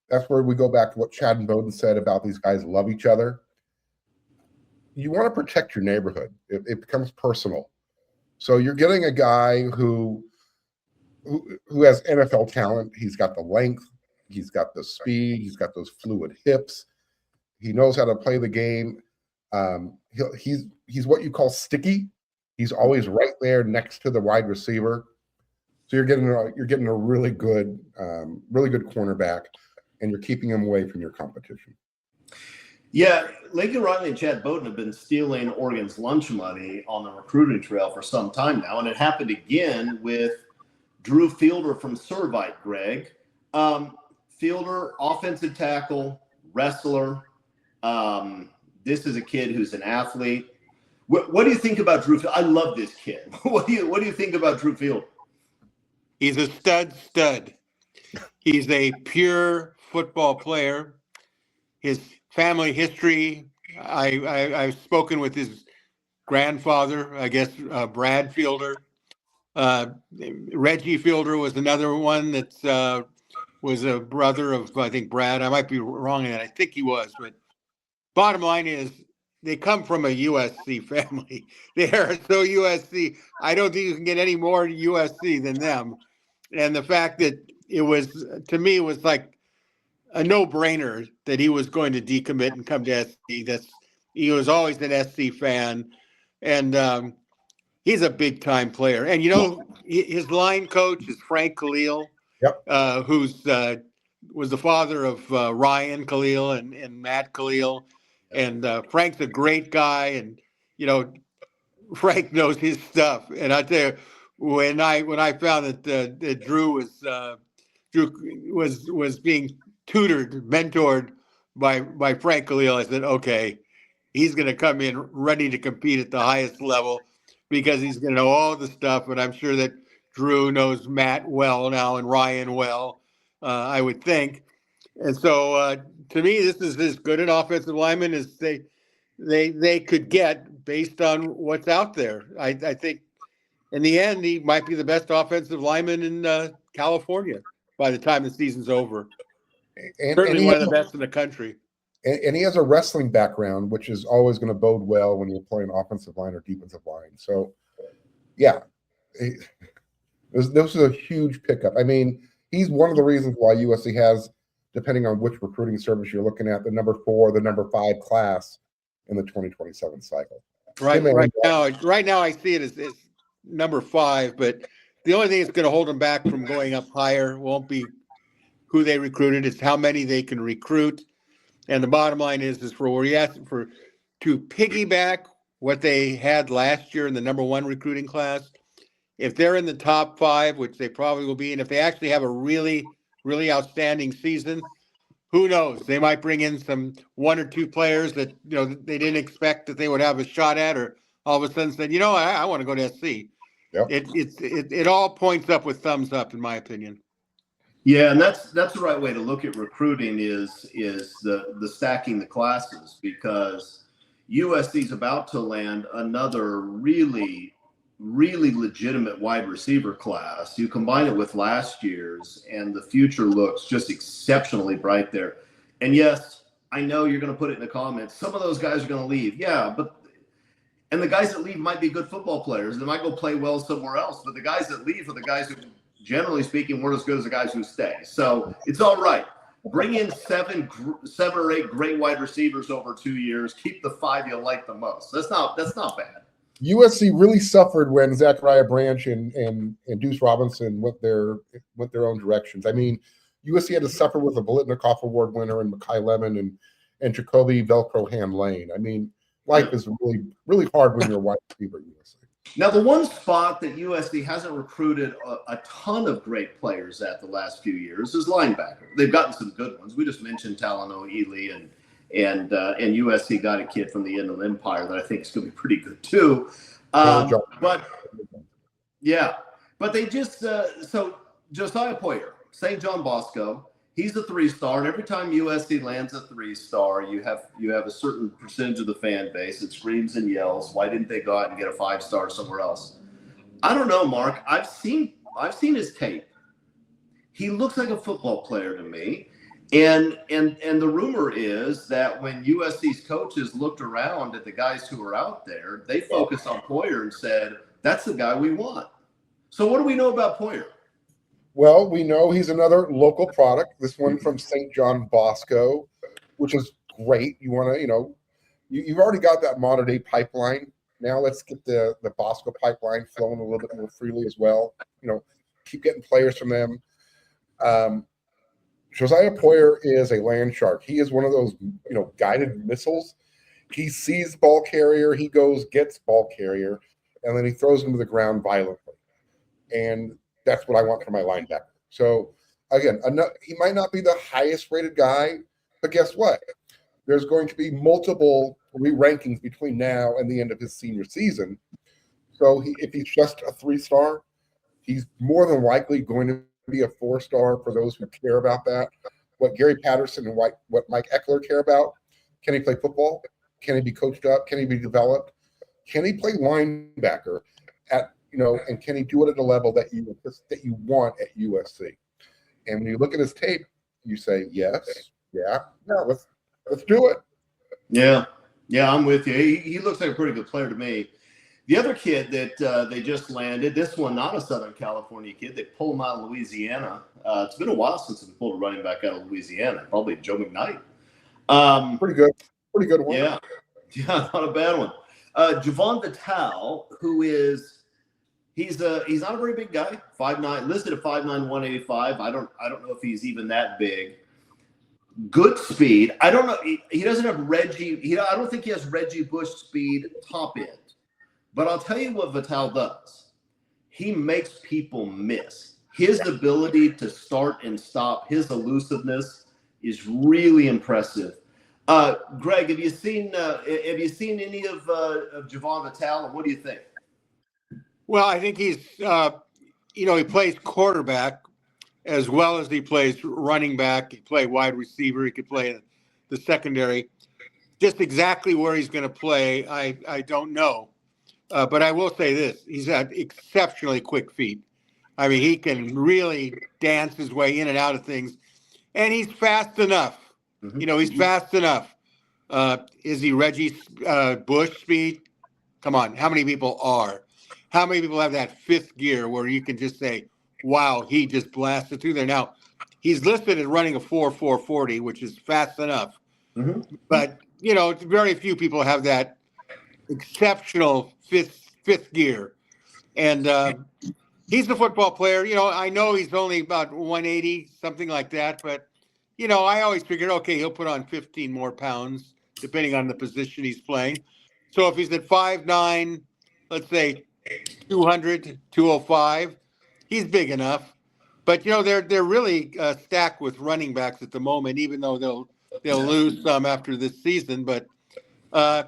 that's where we go back to what Chad and Bowden said about these guys love each other. You want to protect your neighborhood. It becomes personal. So you're getting a guy who has NFL talent. He's got the length. He's got the speed. He's got those fluid hips. He knows how to play the game. He's what you call sticky. He's always right there next to the wide receiver. So you're getting a really good cornerback, and you're keeping him away from your competition. Yeah, Lincoln Riley and Chad Bowden have been stealing Oregon's lunch money on the recruiting trail for some time now, and it happened again with Drew Fielder from Servite, Greg. Fielder, offensive tackle, wrestler. This is a kid who's an athlete. What do you think about Drew Fielder? I love this kid. What do you think about Drew Fielder? He's a stud. He's a pure football player. His family history, I've spoken with his grandfather, I guess, Brad Fielder. Reggie Fielder was another one that was a brother of, I think, Brad. I might be wrong in that. I think he was. But bottom line is, they come from a USC family. They are so USC. I don't think you can get any more USC than them. And the fact that it was, to me, was like a no-brainer that he was going to decommit and come to SC. He was always an SC fan. And he's a big-time player. And, you know, his line coach is Frank Khalil, who's was the father of Ryan Khalil and Matt Khalil. And Frank's a great guy, and you know, Frank knows his stuff. And I tell you, when I found that Drew was being mentored by Frank Khalil, I said, okay, he's going to come in ready to compete at the highest level because he's going to know all the stuff. And I'm sure that Drew knows Matt well now and Ryan well, I would think. And so, to me, this is as good an offensive lineman as they could get based on what's out there. I think in the end, he might be the best offensive lineman in California by the time the season's over. Certainly one of the best in the country. And he has a wrestling background, which is always going to bode well when you're playing offensive line or defensive line. So, yeah, this is a huge pickup. I mean, he's one of the reasons why USC has, depending on which recruiting service you're looking at, the number 4, the number 5 class in the 2027 cycle. Right now, I see it as number 5, but the only thing that's going to hold them back from going up higher won't be who they recruited; it's how many they can recruit. And the bottom line is for where you ask to piggyback what they had last year in the number 1 recruiting class. If they're in the top 5, which they probably will be, and if they actually have a really outstanding season, who knows? They might bring in some 1 or 2 players that they didn't expect that they would have a shot at, or all of a sudden said, I want to go to SC. Yep. It all points up with thumbs up, in my opinion. Yeah, and that's the right way to look at recruiting is the stacking the classes, because USC's about to land another really legitimate wide receiver class. You combine it with last year's, and the future looks just exceptionally bright there. And yes, I know you're going to put it in the comments, some of those guys are going to leave. Yeah, and the guys that leave might be good football players. They might go play well somewhere else, but the guys that leave are the guys who, generally speaking, weren't as good as the guys who stay. So it's all right. Bring in 7 or 8 great wide receivers over 2 years. Keep the 5 you like the most. That's not bad. USC really suffered when Zachariah Branch and Deuce Robinson went their own directions. I mean, USC had to suffer with a Biletnikoff Award winner and Mekhi Lemon and Jacoby Velcro Hand Lane. I mean, life is really, really hard when you're a wide receiver at USC. Now, the one spot that USC hasn't recruited a ton of great players at the last few years is linebacker. They've gotten some good ones. We just mentioned Talanoa Ely, and USC got a kid from the Inland Empire that I think is going to be pretty good too. But they just so Josiah Poyer, St. John Bosco, He's a 3-star, and every time USC lands a 3-star, you have a certain percentage of the fan base that screams and yells, "Why didn't they go out and get a 5-star somewhere else?" I don't know, Mark. I've seen his tape. He looks like a football player to me. And the rumor is that when USC's coaches looked around at the guys who were out there, they focused on Poyer and said, "That's the guy we want." So what do we know about Poyer? Well, we know he's another local product. This one from St. John Bosco, which is great. You want to, you've already got that modern day pipeline. Now let's get the Bosco pipeline flowing a little bit more freely as well. Keep getting players from them. Josiah Poyer is a land shark. He is one of those, guided missiles. He sees ball carrier, he goes, gets ball carrier, and then he throws him to the ground violently. And that's what I want for my linebacker. So, again, he might not be the highest rated guy, but guess what? There's going to be multiple re-rankings between now and the end of his senior season. So if he's just a 3-star, he's more than likely going to be a 4-star for those who care about that. What Gary Patterson and what Mike Eckler care about: can he play football? Can he be coached up? Can he be developed? Can he play linebacker and can he do it at a level that you want at USC? And when you look at his tape, you say, yes, yeah, no, let's do it. Yeah, I'm with you. He looks like a pretty good player to me. The other kid that they just landed, this one not a Southern California kid, they pulled him out of Louisiana. It's been a while since they pulled a running back out of Louisiana, probably Joe McKnight. Pretty good one. Yeah, not a bad one. Javon Vital, who is he's not a very big guy, 5'9", listed at 5'9", 185. I don't know if he's even that big. Good speed. I don't know. He doesn't have Reggie. I don't think he has Reggie Bush speed top end. But I'll tell you what Vital does. He makes people miss. His ability to start and stop, his elusiveness is really impressive. Greg, have you seen any of Javon Vital, and what do you think? Well, I think he's, he plays quarterback as well as he plays running back. He play wide receiver. He could play in the secondary. Just exactly where he's going to play, I don't know. But I will say this: he's got exceptionally quick feet. I mean, he can really dance his way in and out of things, and he's fast enough. Mm-hmm. He's fast enough. Is he Reggie Bush speed? Come on, how many people are? How many people have that fifth gear where you can just say, wow, he just blasted through there? Now, he's listed as running a 4.40, which is fast enough. Mm-hmm. But, very few people have that exceptional fifth gear. And he's a football player. I know he's only about 180, something like that. But, I always figured, okay, he'll put on 15 more pounds, depending on the position he's playing. So if he's at 5'9", let's say 200, 205, he's big enough. But, they're really stacked with running backs at the moment, even though they'll lose some after this season. But, I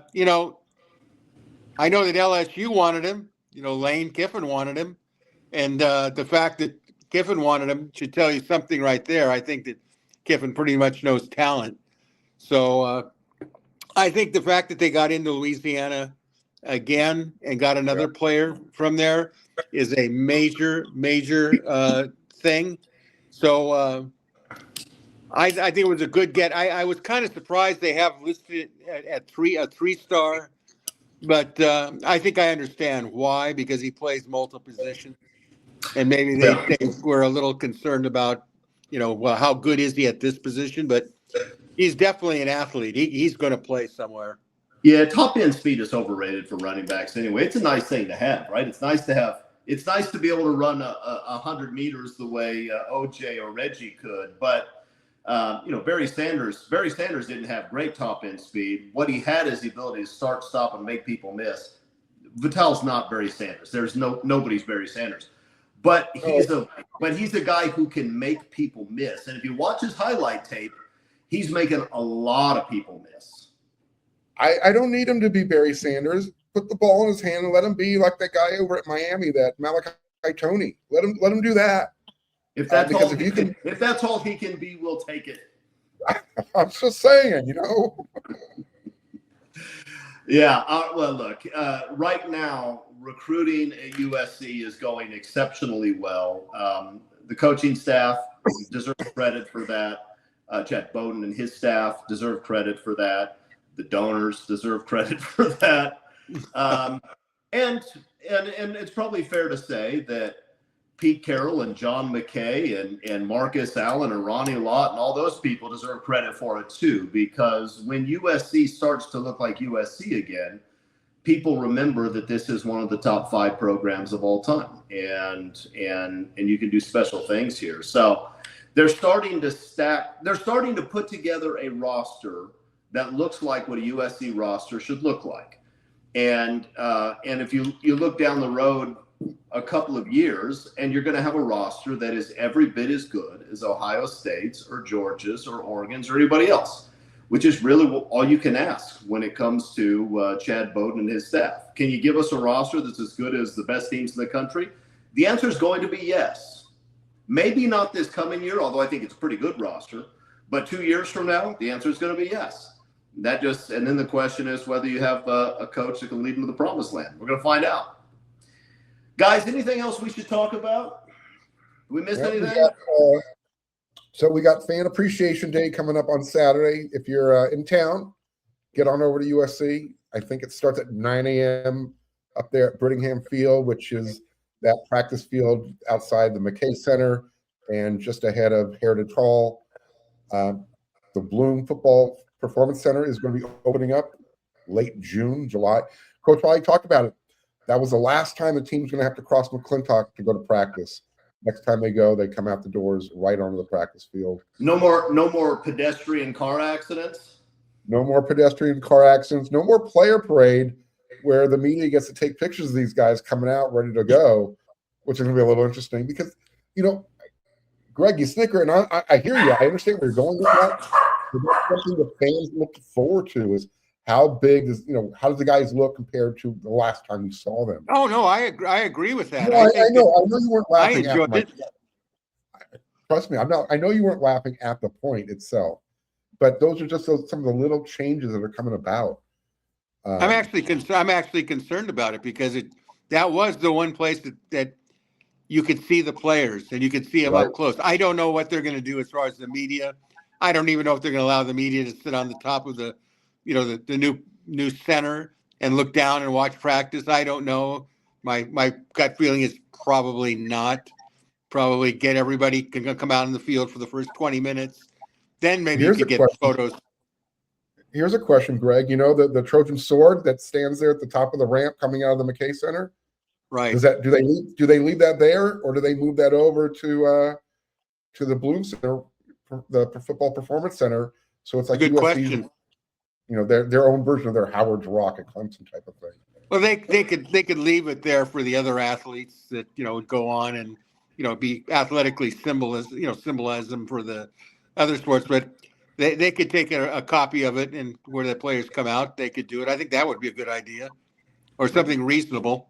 know that LSU wanted him. Lane Kiffin wanted him. And the fact that Kiffin wanted him should tell you something right there. I think that Kiffin pretty much knows talent. So I think the fact that they got into Louisiana again and got another player from there is a major thing. So I think it was a good get. I was kind of surprised they have listed at a 3-star, but I think I understand why, because he plays multiple positions, and maybe they were a little concerned about how good is he at this position, but he's definitely an athlete. He's going to play somewhere. Yeah, top end speed is overrated for running backs anyway. It's a nice thing to have, right? It's nice to be able to run 100 meters the way OJ or Reggie could. But Barry Sanders didn't have great top end speed. What he had is the ability to start, stop, and make people miss. Vital's not Barry Sanders. There's nobody's Barry Sanders. But he's a guy who can make people miss. And if you watch his highlight tape, he's making a lot of people miss. I don't need him to be Barry Sanders. Put the ball in his hand and let him be like that guy over at Miami, that Malachi Tony. Let him do that. If that's all if that's all he can be, we'll take it. I'm just saying, Yeah. Well, look, right now, recruiting at USC is going exceptionally well. The coaching staff deserves credit for that. Chad Bowden and his staff deserve credit for that. The donors deserve credit for that. And it's probably fair to say that Pete Carroll and John McKay and Marcus Allen and Ronnie Lott and all those people deserve credit for it too, because when USC starts to look like USC again, people remember that this is one of the top 5 programs of all time, and you can do special things here. So they're starting to put together a roster that looks like what a USC roster should look like. And if you look down the road a couple of years, and you're going to have a roster that is every bit as good as Ohio State's or Georgia's or Oregon's or anybody else, which is really all you can ask when it comes to Chad Bowden and his staff. Can you give us a roster that's as good as the best teams in the country? The answer is going to be yes. Maybe not this coming year, although I think it's a pretty good roster. But 2 years from now, the answer is going to be yes. And then the question is whether you have a coach that can lead them to the promised land. We're going to find out. Guys, anything else we should talk about? Did we miss anything? We got Fan Appreciation Day coming up on Saturday. If you're in town, get on over to USC. I think it starts at 9 a.m. up there at Brittingham Field, which is that practice field outside the McKay Center and just ahead of Heritage Hall. The Bloom Football Performance Center is going to be opening up late June, July. Coach probably talked about it. That was the last time the team's going to have to cross McClintock to go to practice. Next time they go, they come out the doors right onto the practice field. No more pedestrian car accidents. No more pedestrian car accidents. No more player parade where the media gets to take pictures of these guys coming out ready to go, which is going to be a little interesting because, Greg, you snicker, and I hear you. I understand where you're going with that. But that's something the fans look forward to is how big is, how does the guys look compared to the last time we saw them? Oh, no, I agree with that. No, I know you weren't laughing I enjoyed it. Trust me, I know you weren't laughing at the point itself, but those are just some of the little changes that are coming about. I'm actually concerned about it because that was the one place that you could see the players and you could see them up close. I don't know what they're going to do as far as the media. I don't even know if they're going to allow the media to sit on the top of the new center and look down and watch practice. I don't know. My gut feeling is probably not. Probably get everybody can come out in the field for the first 20 minutes. Then maybe you could get photos. Here's a question, Greg. The Trojan sword that stands there at the top of the ramp coming out of the McKay Center? Right. Do they leave that there, or do they move that over to the Bloom Center, the Football Performance Center? So it's like good USC, question. Their own version of their Howard's Rock at Clemson type of thing. Well, they could leave it there for the other athletes that would go on and be athletically symbolize them for the other sports, but they could take a copy of it and where the players come out, they could do it. I think that would be a good idea, or something reasonable.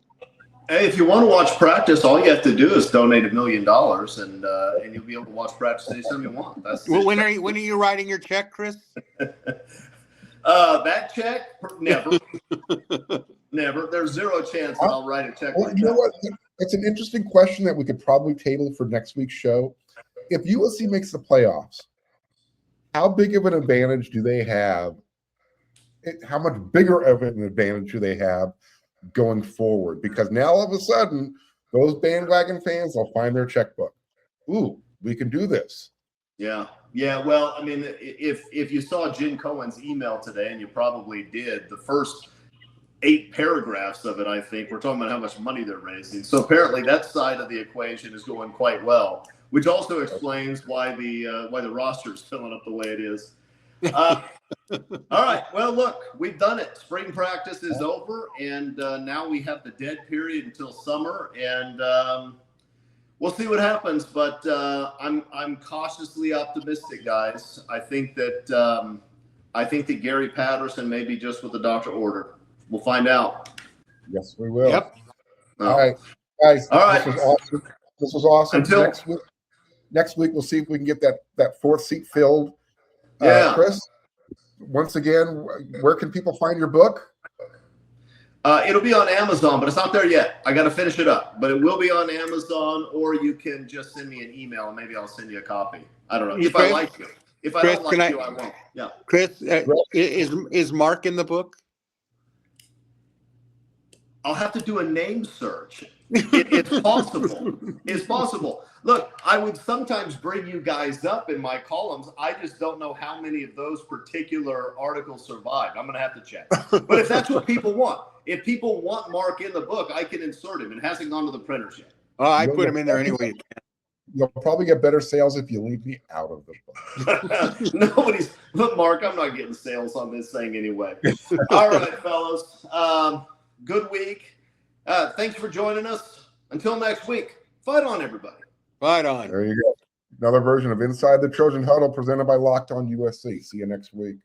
Hey, if you want to watch practice, all you have to do is donate $1 million, and you'll be able to watch practice anytime you want. When are you writing your check, Chris? That check, never, never. There's zero chance that I'll write a check. Well, you know what? It's an interesting question that we could probably table for next week's show. If USC makes the playoffs, how big of an advantage do they have? How much bigger of an advantage do they have going forward? Because now all of a sudden, those bandwagon fans will find their checkbook. Ooh, we can do this. Yeah. Well, I mean, if you saw Jen Cohen's email today, and you probably did, the first 8 paragraphs of it, I think, we're talking about how much money they're raising. So apparently that side of the equation is going quite well, which also explains why the roster is filling up the way it is. All right. Well, look, we've done it. Spring practice is over, and now we have the dead period until summer, and we'll see what happens. But I'm cautiously optimistic, guys. I think that Gary Patterson may be just what the doctor ordered. We'll find out. Yes, we will. Yep. All right, guys. All right. This was awesome. Until Next week. next week we'll see if we can get that fourth seat filled. Yeah. Chris, once again, where can people find your book? It'll be on Amazon, but it's not there yet. I got to finish it up, but it will be on Amazon, or you can just send me an email and maybe I'll send you a copy. I don't know if I like you. If I don't like you, I won't. Yeah. Chris, is Marc in the book? I'll have to do a name search. It's possible. It's possible. Look, I would sometimes bring you guys up in my columns. I just don't know how many of those particular articles survived. I'm going to have to check. But if that's what people want, if people want Marc in the book, I can insert him. It hasn't gone to the printers yet. Oh, I put him in there anyway. You'll probably get better sales if you leave me out of the book. Look, Marc, I'm not getting sales on this thing anyway. All right, fellas. Good week. Thanks for joining us. Until next week, fight on, everybody. Fight on. There you go. Another version of Inside the Trojan Huddle presented by Locked On USC. See you next week.